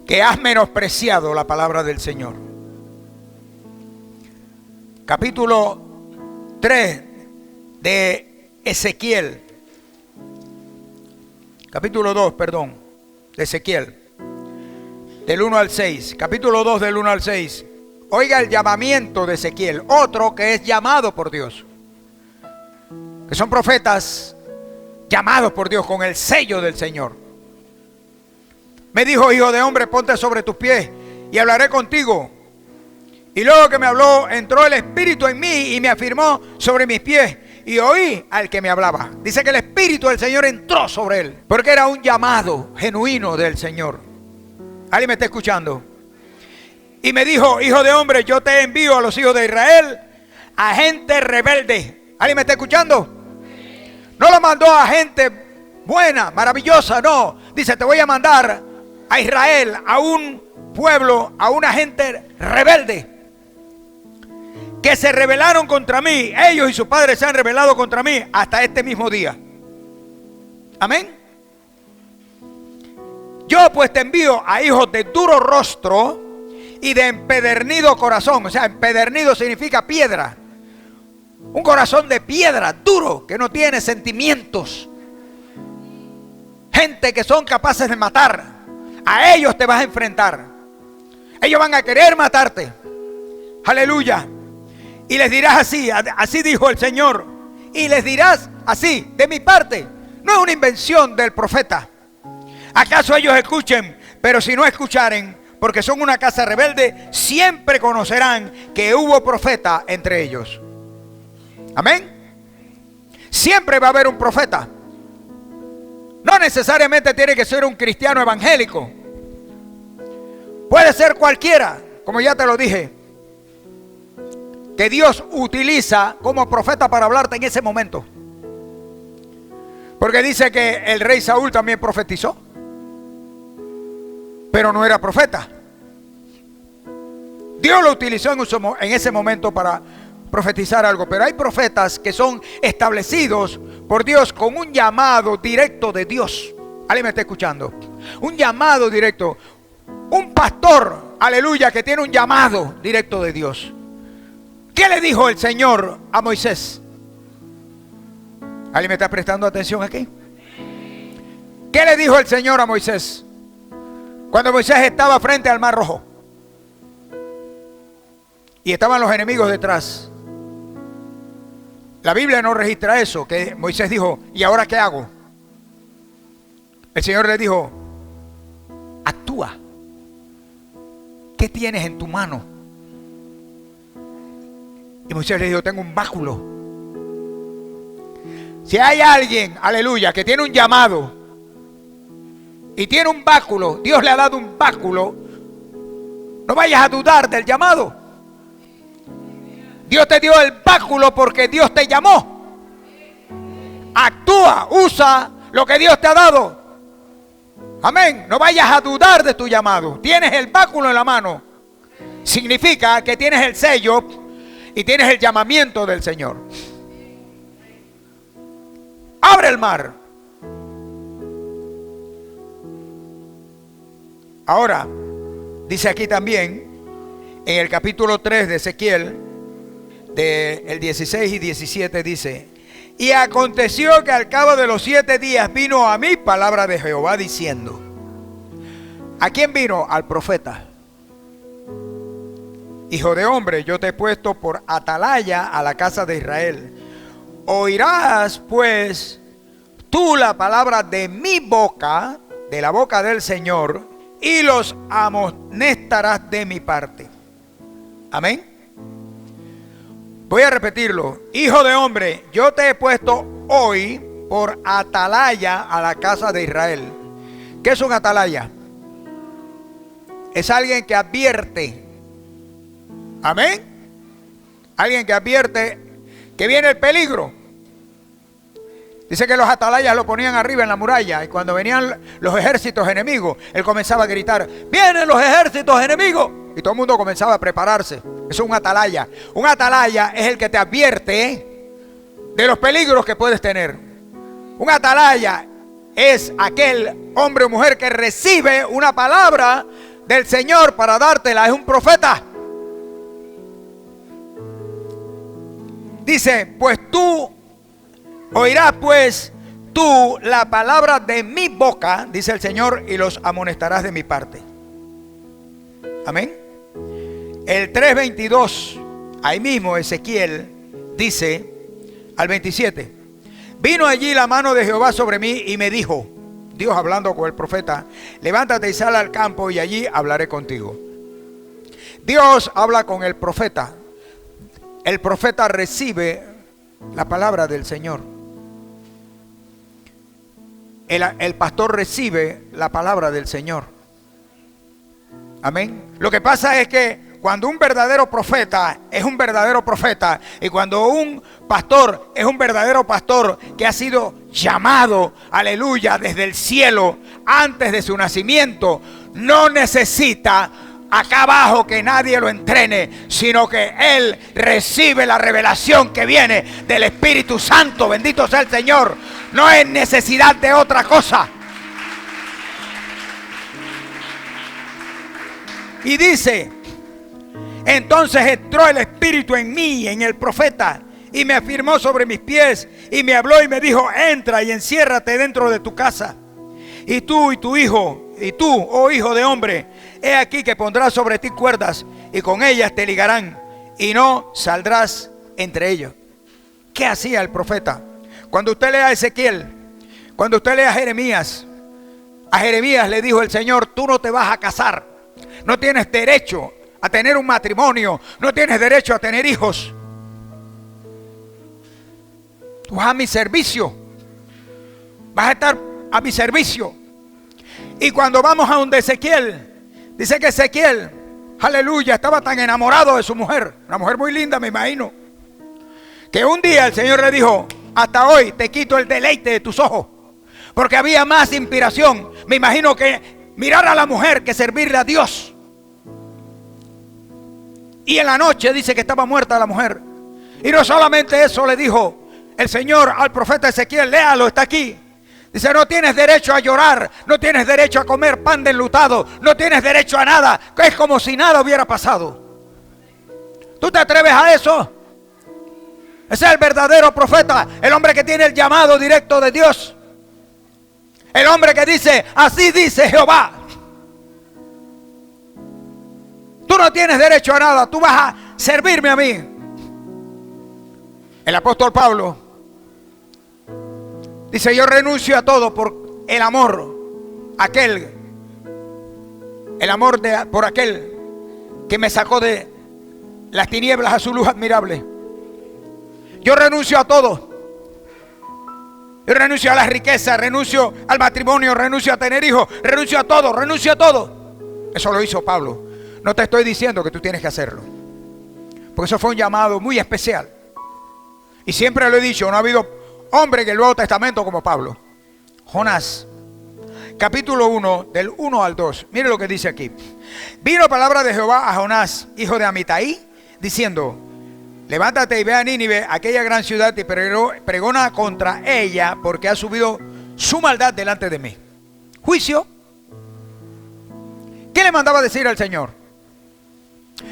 [SPEAKER 1] que has menospreciado la palabra del Señor. Capítulo 3 de Ezequiel. Capítulo 2, perdón, de Ezequiel. Del 1 al 6. Capítulo 2 del 1 al 6. Oiga el llamamiento de Ezequiel. Otro que es llamado por Dios. Que son profetas llamados por Dios con el sello del Señor. Me dijo: hijo de hombre, ponte sobre tus pies y hablaré contigo. Y luego que me habló, entró el Espíritu en mí y me afirmó sobre mis pies. Y oí al que me hablaba. Dice que el Espíritu del Señor entró sobre él, porque era un llamado genuino del Señor. ¿Alguien me está escuchando? Y me dijo: hijo de hombre, yo te envío a los hijos de Israel, a gente rebelde. ¿Alguien me está escuchando? No lo mandó a gente buena, maravillosa, no. Dice: te voy a mandar a Israel, a un pueblo, a una gente rebelde, que se rebelaron contra mí. Ellos y sus padres se han rebelado contra mí hasta este mismo día. Amén. Yo pues te envío a hijos de duro rostro y de empedernido corazón. O sea, empedernido significa piedra. Un corazón de piedra, duro, que no tiene sentimientos. Gente que son capaces de matar. A ellos te vas a enfrentar. Ellos van a querer matarte. Aleluya. Y les dirás así, así dijo el Señor. Y les dirás así, de mi parte. No es una invención del profeta. ¿Acaso ellos escuchen? Pero si no escucharen, porque son una casa rebelde, siempre conocerán que hubo profeta entre ellos. Amén. Siempre va a haber un profeta. No necesariamente tiene que ser un cristiano evangélico. Puede ser cualquiera, como ya te lo dije, que Dios utiliza como profeta para hablarte en ese momento. Porque dice que el rey Saúl también profetizó, pero no era profeta. Dios lo utilizó en ese momento para profetizar algo. Pero hay profetas que son establecidos por Dios con un llamado directo de Dios. ¿Alguien me está escuchando? Un llamado directo. Un pastor, aleluya, que tiene un llamado directo de Dios. ¿Qué le dijo el Señor a Moisés? ¿Alguien me está prestando atención aquí? ¿Qué le dijo el Señor a Moisés cuando Moisés estaba frente al Mar Rojo y estaban los enemigos detrás? La Biblia no registra eso, que Moisés dijo: ¿y ahora qué hago? El Señor le dijo: actúa. ¿Qué tienes en tu mano? Y Moisés le dijo: tengo un báculo. Si hay alguien, aleluya, que tiene un llamado y tiene un báculo, Dios le ha dado un báculo, no vayas a dudar del llamado. Dios te dio el báculo porque Dios te llamó. Actúa, usa lo que Dios te ha dado. Amén. No vayas a dudar de tu llamado. Tienes el báculo en la mano. Significa que tienes el sello y tienes el llamamiento del Señor. Abre el mar. Ahora, dice aquí también, en el capítulo 3 de Ezequiel, del 16 y 17, dice: y aconteció que al cabo de los 7 días vino a mí palabra de Jehová diciendo. ¿A quién vino? Al profeta. Hijo de hombre, yo te he puesto por atalaya a la casa de Israel. Oirás pues tú la palabra de mi boca, de la boca del Señor, y los amonestarás de mi parte. Amén. Voy a repetirlo. Hijo de hombre, yo te he puesto hoy por atalaya a la casa de Israel. ¿Qué es un atalaya? Es alguien que advierte. Amén. Alguien que advierte que viene el peligro. Dice que los atalayas lo ponían arriba en la muralla, y cuando venían los ejércitos enemigos, él comenzaba a gritar: ¡vienen los ejércitos enemigos! Y todo el mundo comenzaba a prepararse. Eso es un atalaya. Un atalaya es el que te advierte de los peligros que puedes tener. Un atalaya es aquel hombre o mujer que recibe una palabra del Señor para dártela. Es un profeta. Dice: pues tú oirás pues tú la palabra de mi boca, dice el Señor, y los amonestarás de mi parte. Amén. El 3:22, ahí mismo Ezequiel dice al 27: vino allí la mano de Jehová sobre mí y me dijo, Dios hablando con el profeta: levántate y sal al campo y allí hablaré contigo. Dios habla con el profeta. El profeta recibe la palabra del Señor. El pastor recibe la palabra del Señor. Amén. Lo que pasa es que cuando un verdadero profeta es un verdadero profeta, y cuando un pastor es un verdadero pastor que ha sido llamado, aleluya, desde el cielo antes de su nacimiento, no necesita acá abajo que nadie lo entrene, sino que él recibe la revelación que viene del Espíritu Santo. Bendito sea el Señor. No es necesidad de otra cosa. Y dice: entonces entró el Espíritu en mí, en el profeta, y me afirmó sobre mis pies, y me habló y me dijo: entra y enciérrate dentro de tu casa, y tú y tu hijo, y tú, oh hijo de hombre, he aquí que pondrás sobre ti cuerdas, y con ellas te ligarán, y no saldrás entre ellos. ¿Qué hacía el profeta? Cuando usted lea a Ezequiel, cuando usted lea a Jeremías le dijo el Señor: tú no te vas a casar, no tienes derecho a tener un matrimonio, no tienes derecho a tener hijos. Tú vas a mi servicio, vas a estar a mi servicio. Y cuando vamos a donde Ezequiel, dice que Ezequiel, aleluya, estaba tan enamorado de su mujer, una mujer muy linda, me imagino, que un día el Señor le dijo: hasta hoy te quito el deleite de tus ojos, porque había más inspiración, me imagino, que mirar a la mujer que servirle a Dios. Y en la noche dice que estaba muerta la mujer. Y no solamente eso le dijo el Señor al profeta Ezequiel, léalo, está aquí. Dice: no tienes derecho a llorar, no tienes derecho a comer pan de enlutado, no tienes derecho a nada, que es como si nada hubiera pasado. ¿Tú te atreves a eso? Ese es el verdadero profeta, el hombre que tiene el llamado directo de Dios. El hombre que dice: así dice Jehová. Tú no tienes derecho a nada, tú vas a servirme a mí. El apóstol Pablo dice: yo renuncio a todo por el amor, por aquel que me sacó de las tinieblas a su luz admirable. Yo renuncio a todo. Yo renuncio a la riqueza, renuncio al matrimonio, renuncio a tener hijos, renuncio a todo, renuncio a todo. Eso lo hizo Pablo. No te estoy diciendo que tú tienes que hacerlo, porque eso fue un llamado muy especial. Y siempre lo he dicho, no ha habido hombre en el Nuevo Testamento como Pablo. Jonás, capítulo 1, del 1 al 2. Mire lo que dice aquí. Vino palabra de Jehová a Jonás, hijo de Amitai, diciendo: levántate y ve a Nínive, aquella gran ciudad, y pregona contra ella, porque ha subido su maldad delante de mí. Juicio. ¿Qué le mandaba decir al Señor?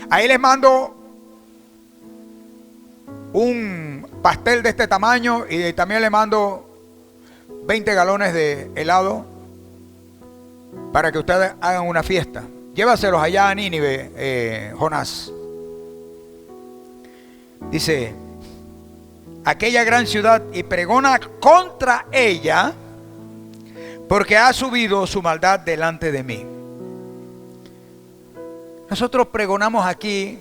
[SPEAKER 1] Ahí les mando un pastel de este tamaño y también le mando 20 galones de helado para que ustedes hagan una fiesta. Llévaselos allá a Nínive, Jonás. Dice: aquella gran ciudad, y pregona contra ella, porque ha subido su maldad delante de mí. Nosotros pregonamos aquí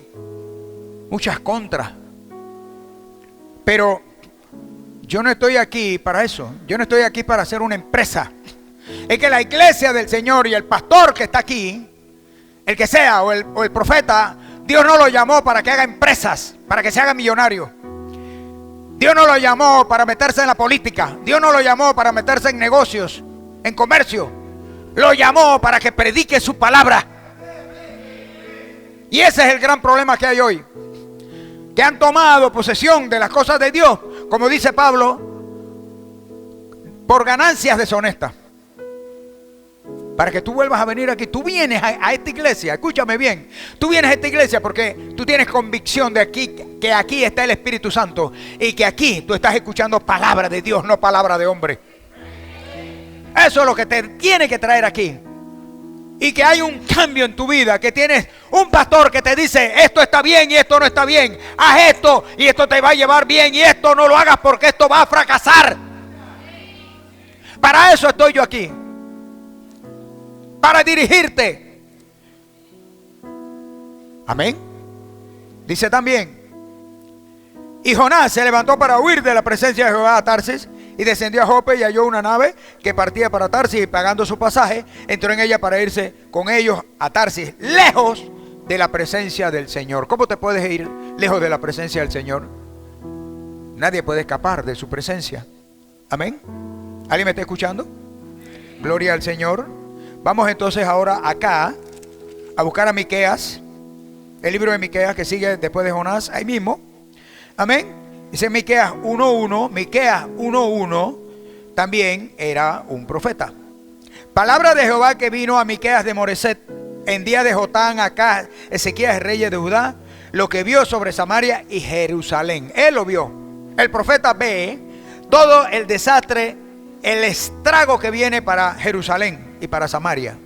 [SPEAKER 1] muchas contras, pero yo no estoy aquí para eso. Yo no estoy aquí para hacer una empresa. Es que la iglesia del Señor y el pastor que está aquí, el que sea, o el profeta, Dios no lo llamó para que haga empresas, para que se haga millonario. Dios no lo llamó para meterse en la política. Dios no lo llamó para meterse en negocios, en comercio. Lo llamó para que predique su palabra. Y ese es el gran problema que hay hoy, que han tomado posesión de las cosas de Dios, como dice Pablo, por ganancias deshonestas. Para que tú vuelvas a venir aquí. Tú vienes a esta iglesia, escúchame bien. Tú vienes a esta iglesia porque tú tienes convicción de aquí, que aquí está el Espíritu Santo, y que aquí tú estás escuchando palabra de Dios, no palabra de hombre. Eso es lo que te tiene que traer aquí. Y que hay un cambio en tu vida, que tienes un pastor que te dice: esto está bien y esto no está bien. Haz esto y esto te va a llevar bien, y esto no lo hagas porque esto va a fracasar. Para eso estoy yo aquí. Para dirigirte. Amén. Dice también: y Jonás se levantó para huir de la presencia de Jehová a Tarsis, y descendió a Jope y halló una nave que partía para Tarsis, y pagando su pasaje, entró en ella para irse con ellos a Tarsis, lejos de la presencia del Señor. ¿Cómo te puedes ir lejos de la presencia del Señor? Nadie puede escapar de su presencia. Amén. ¿Alguien me está escuchando? Gloria al Señor. Vamos entonces ahora acá a buscar a Miqueas, el libro de Miqueas que sigue después de Jonás, ahí mismo. Amén. Dice Miqueas 1:1. Miqueas 1:1 también era un profeta. Palabra de Jehová que vino a Miqueas de Moreset en día de Jotán, Acaz, Ezequías, reyes de Judá, lo que vio sobre Samaria y Jerusalén. Él lo vio. El profeta ve todo el desastre, el estrago que viene para Jerusalén y para Samaria.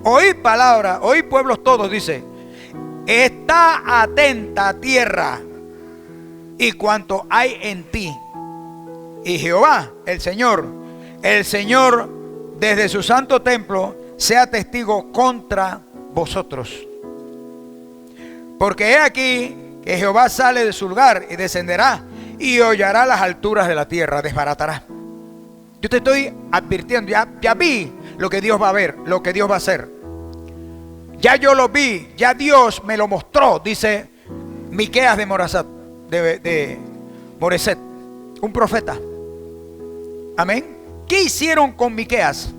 [SPEAKER 1] Oí palabra, oí pueblos todos, dice: está atenta tierra y cuanto hay en ti. Y Jehová, el Señor desde su santo templo sea testigo contra vosotros. Porque he aquí que Jehová sale de su lugar y descenderá y hollará las alturas de la tierra, desbaratará. Yo te estoy advirtiendo, ya vi lo que Dios va a ver, lo que Dios va a hacer. Ya yo lo vi, ya Dios me lo mostró, dice Miqueas de Moreset, un profeta. Amén. ¿Qué hicieron con Miqueas?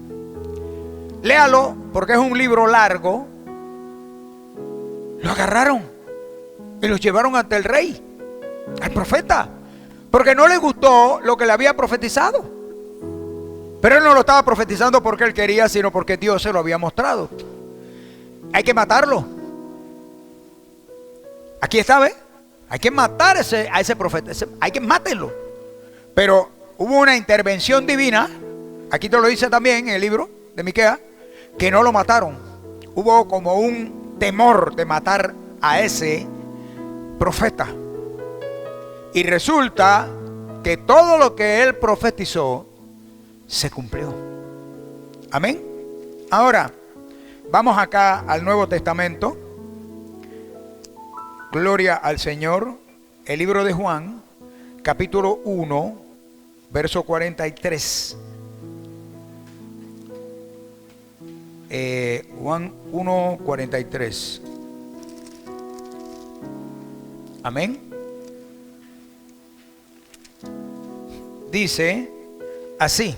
[SPEAKER 1] Léalo, porque es un libro largo. Lo agarraron y los llevaron ante el rey, al profeta, porque no le gustó lo que le había profetizado. Pero él no lo estaba profetizando porque él quería, sino porque Dios se lo había mostrado. Hay que matarlo. Aquí está, ¿ve? Hay que matar a ese profeta. Hay que matarlo. Pero hubo una intervención divina. Aquí te lo dice también en el libro de Miqueas, que no lo mataron. Hubo como un temor de matar a ese profeta. Y resulta que todo lo que él profetizó se cumplió. Amén. Ahora, vamos acá al Nuevo Testamento. Gloria al Señor. El libro de Juan, capítulo 1, verso 43. Juan 1:43. Amén. Dice así: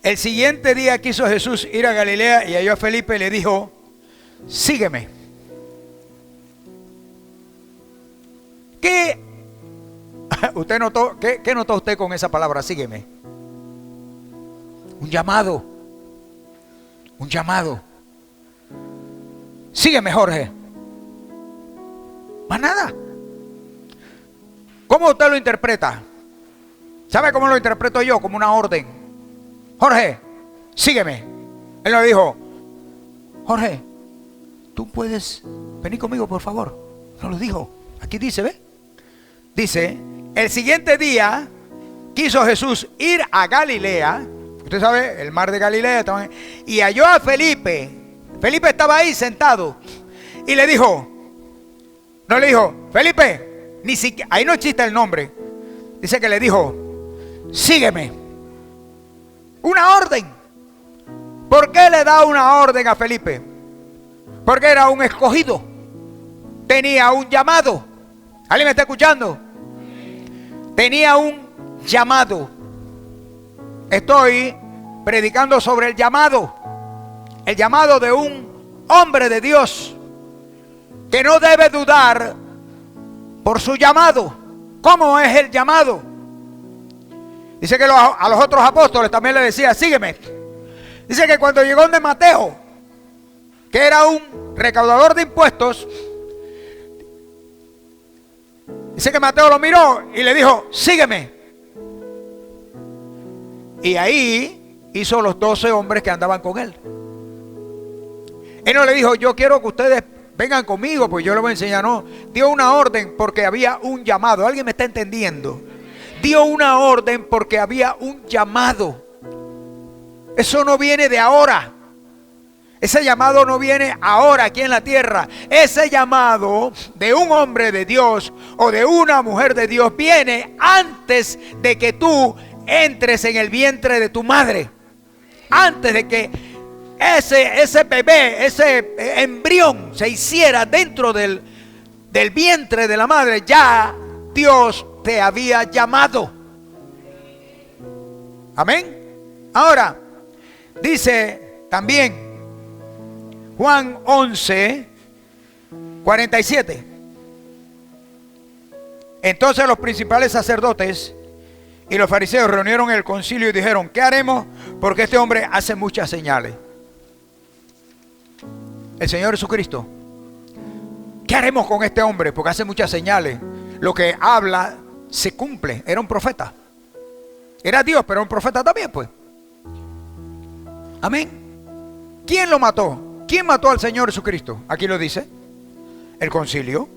[SPEAKER 1] el siguiente día quiso Jesús ir a Galilea y halló a Felipe y le dijo: sígueme. ¿Qué usted notó? ¿Qué notó usted con esa palabra, sígueme? Un llamado. Un llamado. Sígueme, Jorge. Más nada. ¿Cómo usted lo interpreta? ¿Sabe cómo lo interpreto yo? Como una orden. Jorge, sígueme. Él le dijo: Jorge, tú puedes venir conmigo, por favor. No lo dijo. Aquí dice, ¿ve? Dice: el siguiente día quiso Jesús ir a Galilea. Usted sabe, el mar de Galilea también. Y halló a Felipe. Felipe estaba ahí sentado. Y le dijo, no le dijo, Felipe, ni siquiera, ahí no existe el nombre. Dice que le dijo: sígueme. Una orden. ¿Por qué le da una orden a Felipe? Porque era un escogido. Tenía un llamado. ¿Alguien me está escuchando? Tenía un llamado. Estoy predicando sobre el llamado. El llamado de un hombre de Dios que no debe dudar por su llamado. ¿Cómo es el llamado? Dice que a los otros apóstoles también le decía: sígueme. Dice que cuando llegó donde Mateo, que era un recaudador de impuestos, dice que Mateo lo miró y le dijo: sígueme. Y ahí hizo los 12 hombres que andaban con él. Él no le dijo: yo quiero que ustedes vengan conmigo, pues yo les voy a enseñar. No, dio una orden porque había un llamado. ¿Alguien me está entendiendo? Dio una orden porque había un llamado. Eso no viene de ahora. Ese llamado no viene ahora aquí en la tierra. Ese llamado de un hombre de Dios o de una mujer de Dios viene antes de que tú entres en el vientre de tu madre. Antes de que ese bebé, ese embrión se hiciera dentro del vientre de la madre, ya Dios te había llamado. Amén. Ahora, dice también Juan 11:47. Entonces los principales sacerdotes y los fariseos reunieron el concilio y dijeron: ¿qué haremos? Porque este hombre hace muchas señales. El Señor Jesucristo: ¿qué haremos con este hombre? Porque hace muchas señales. Lo que habla se cumple. Era un profeta. Era Dios, pero un profeta también, pues. Amén. ¿Quién lo mató? ¿Quién mató al Señor Jesucristo? Aquí lo dice el concilio.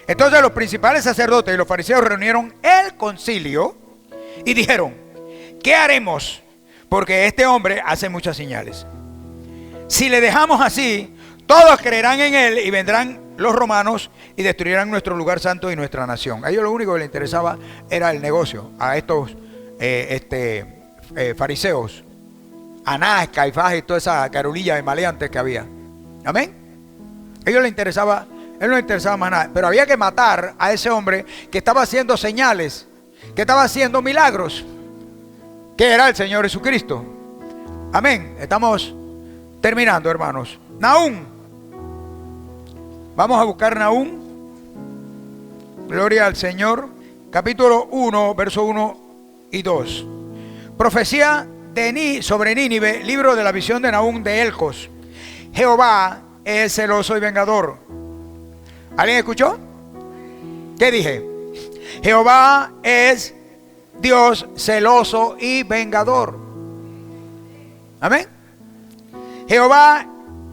[SPEAKER 1] Entonces los principales sacerdotes y los fariseos reunieron el concilio y dijeron: ¿qué haremos? Porque este hombre hace muchas señales. Si le dejamos así, todos creerán en él y vendrán los romanos y destruirán nuestro lugar santo y nuestra nación. A ellos lo único que les interesaba era el negocio. A estos fariseos, Anás, Caifás y toda esa carolilla de maleantes que había. Amén. A ellos les interesaba, él no les interesaba más nada. Pero había que matar a ese hombre que estaba haciendo señales, que estaba haciendo milagros, que era el Señor Jesucristo. Amén. Estamos terminando, hermanos. Nahum. Vamos a buscar Nahum. Gloria al Señor. Capítulo 1, verso 1 y 2. Profecía sobre Nínive, libro de la visión de Nahum de Elcos. Jehová es celoso y vengador. ¿Alguien escuchó? ¿Qué dije? Jehová es Dios celoso y vengador. Amén. Jehová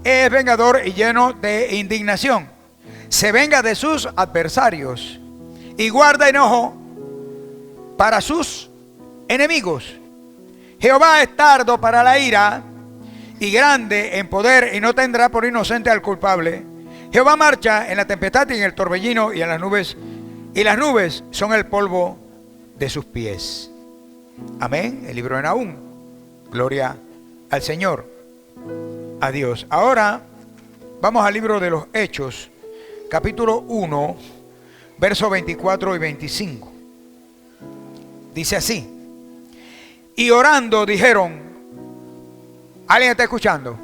[SPEAKER 1] es vengador y lleno de indignación. Se venga de sus adversarios y guarda enojo para sus enemigos. Jehová es tardo para la ira y grande en poder y no tendrá por inocente al culpable. Jehová marcha en la tempestad y en el torbellino y en las nubes son el polvo de sus pies. Amén. El libro de Nahum. Gloria al Señor. A Dios. Ahora vamos al libro de los Hechos, capítulo 1, versos 24 y 25. Dice así: y orando dijeron, ¿alguien está escuchando?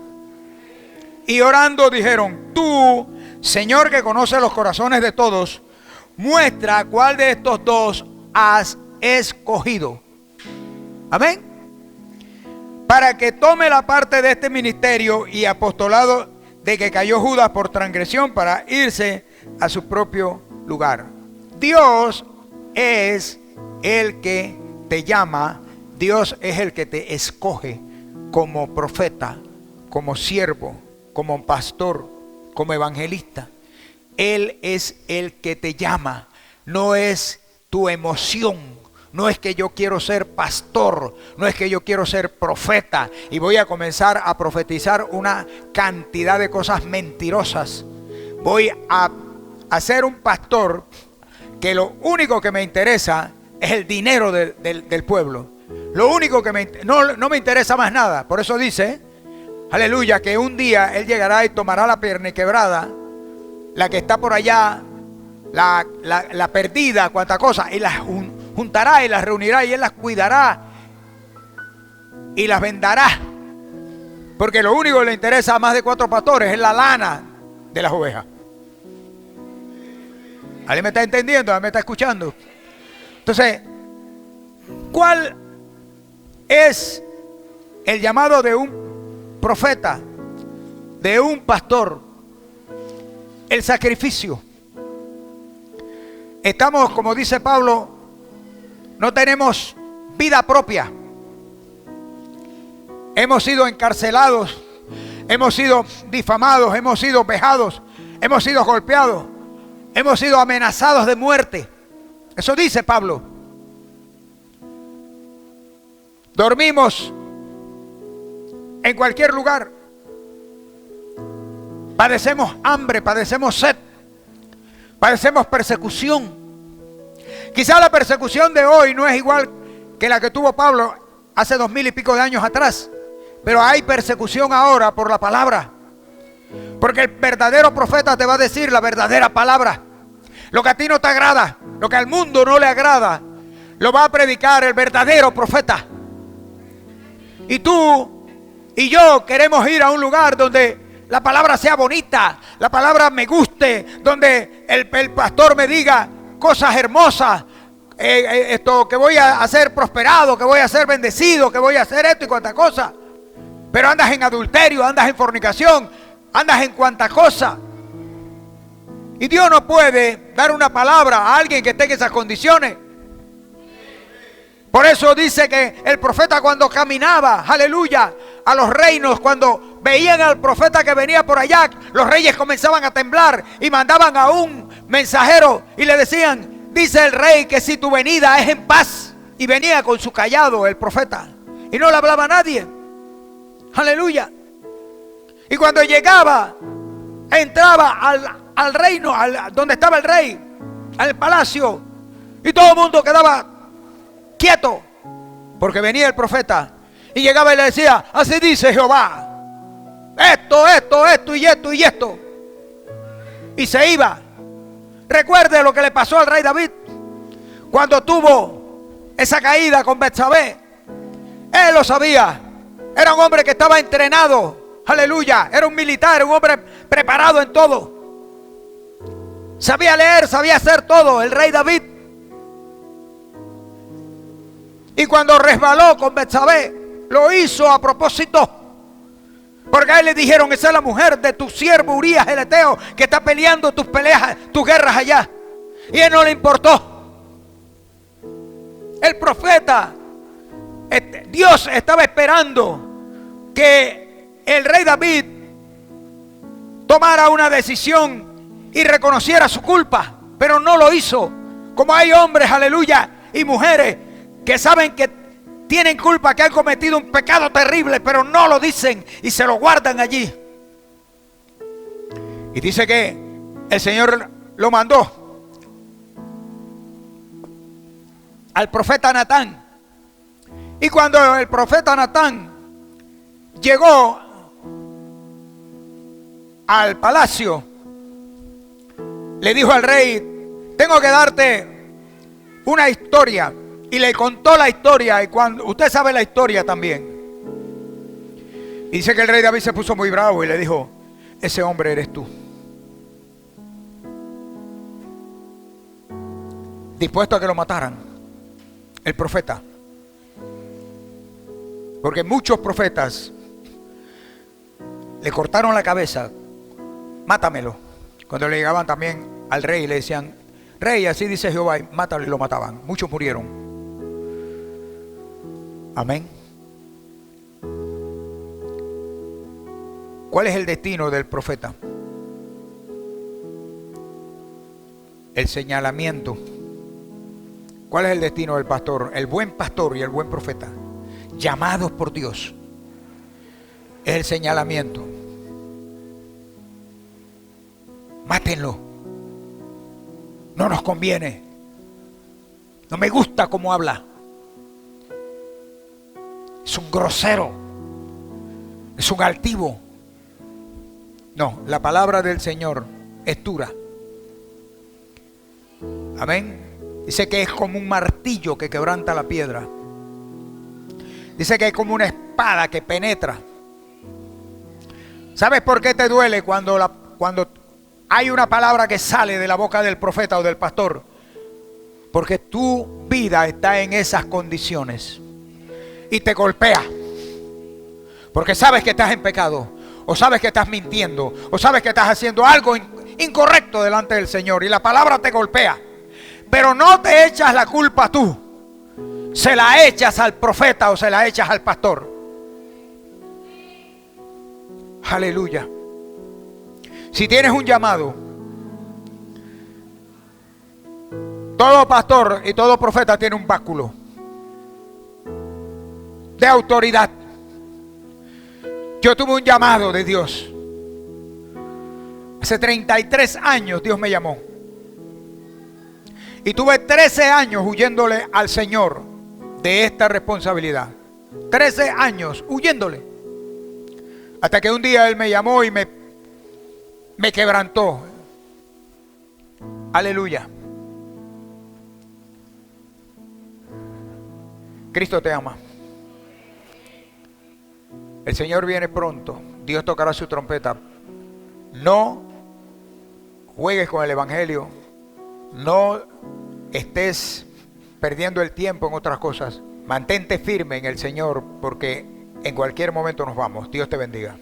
[SPEAKER 1] Y orando dijeron, tú, Señor, que conoces los corazones de todos, muestra cuál de estos dos has escogido. Amén. Para que tome la parte de este ministerio y apostolado de que cayó Judas por transgresión para irse a su propio lugar. Dios es el que te llama, Dios es el que te escoge como profeta, como siervo, como pastor, como evangelista. Él es el que te llama, no es tu emoción. No es que yo quiero ser pastor, no es que yo quiero ser profeta y voy a comenzar a profetizar una cantidad de cosas mentirosas. Voy a ser un pastor que lo único que me interesa es el dinero del pueblo. Lo único que no me interesa más nada. Por eso dice, aleluya, que un día Él llegará y tomará la pierna quebrada, la que está por allá, la perdida, cuanta cosa, y la juntará y las reunirá y Él las cuidará y las vendará, porque lo único que le interesa a más de 4 pastores es la lana de las ovejas. ¿Alguien me está entendiendo? ¿Alguien me está escuchando? Entonces, ¿cuál es el llamado de un profeta, de un pastor? El sacrificio. Estamos, como dice Pablo, no tenemos vida propia. Hemos sido encarcelados, hemos sido difamados, hemos sido vejados, hemos sido golpeados, hemos sido amenazados de muerte. Eso dice Pablo. Dormimos en cualquier lugar. Padecemos hambre, padecemos sed, padecemos persecución. Quizá la persecución de hoy no es igual que la que tuvo Pablo hace 2000 y pico de años atrás, pero hay persecución ahora por la palabra, porque el verdadero profeta te va a decir la verdadera palabra. Lo que a ti no te agrada, lo que al mundo no le agrada, lo va a predicar el verdadero profeta. Y tú y yo queremos ir a un lugar donde la palabra sea bonita, la palabra me guste, donde el pastor me diga cosas hermosas, esto que voy a ser prosperado, que voy a ser bendecido, que voy a hacer esto y cuantas cosas. Pero andas en adulterio, andas en fornicación, andas en cuantas cosas. Y Dios no puede dar una palabra a alguien que esté en esas condiciones. Por eso dice que el profeta cuando caminaba, aleluya, a los reinos, cuando veían al profeta que venía por allá, los reyes comenzaban a temblar y mandaban a un mensajero y le decían, dice el rey que si tu venida es en paz. Y venía con su cayado el profeta y no le hablaba a nadie. Aleluya. Y cuando llegaba, entraba al reino, donde estaba el rey, al palacio, y todo el mundo quedaba quieto, porque venía el profeta y llegaba y le decía, así dice Jehová, esto y esto, y se iba. Recuerde lo que le pasó al rey David cuando tuvo esa caída con Betsabé. Él lo sabía, era un hombre que estaba entrenado, aleluya, era un militar, un hombre preparado en todo, sabía leer, sabía hacer todo, el rey David. Y cuando resbaló con Betsabé, lo hizo a propósito. Porque a él le dijeron, esa es la mujer de tu siervo Urías el Eteo, que está peleando tus peleas, tus guerras allá. Y a él no le importó. El profeta, Dios estaba esperando que el rey David tomara una decisión y reconociera su culpa. Pero no lo hizo. Como hay hombres, aleluya, y mujeres que saben que tienen culpa, que han cometido un pecado terrible, pero no lo dicen y se lo guardan allí. Y dice que el Señor lo mandó al profeta Natán. Y cuando el profeta Natán llegó al palacio, le dijo al rey, tengo que darte una historia. Y le contó la historia. Y cuando usted sabe la historia también. Y dice que el rey David se puso muy bravo y le dijo: ese hombre eres tú. Dispuesto a que lo mataran, el profeta. Porque muchos profetas le cortaron la cabeza. Mátamelo. Cuando le llegaban también al rey, le decían: rey, así dice Jehová, y mátalo, y lo mataban. Muchos murieron. Amén. ¿Cuál es el destino del profeta? El señalamiento. ¿Cuál es el destino del pastor? El buen pastor y el buen profeta, llamados por Dios, es el señalamiento. Mátenlo. No nos conviene. No me gusta cómo habla. Es un grosero. Es un altivo. No, la palabra del Señor es dura. Amén. Dice que es como un martillo que quebranta la piedra. Dice que es como una espada que penetra. ¿Sabes por qué te duele cuando hay una palabra que sale de la boca del profeta o del pastor? Porque tu vida está en esas condiciones y te golpea. Porque sabes que estás en pecado, o sabes que estás mintiendo, o sabes que estás haciendo algo incorrecto delante del Señor, y la palabra te golpea. Pero no te echas la culpa tú. Se la echas al profeta o se la echas al pastor. Aleluya. Si tienes un llamado, todo pastor y todo profeta tiene un báculo de autoridad. Yo tuve un llamado de Dios. Hace 33 años Dios me llamó. Y tuve 13 años huyéndole al Señor de esta responsabilidad. 13 años huyéndole. Hasta que un día Él me llamó y me quebrantó. Aleluya. Cristo te ama. El Señor viene pronto. Dios tocará su trompeta. No juegues con el Evangelio. No estés perdiendo el tiempo en otras cosas. Mantente firme en el Señor, porque en cualquier momento nos vamos. Dios te bendiga.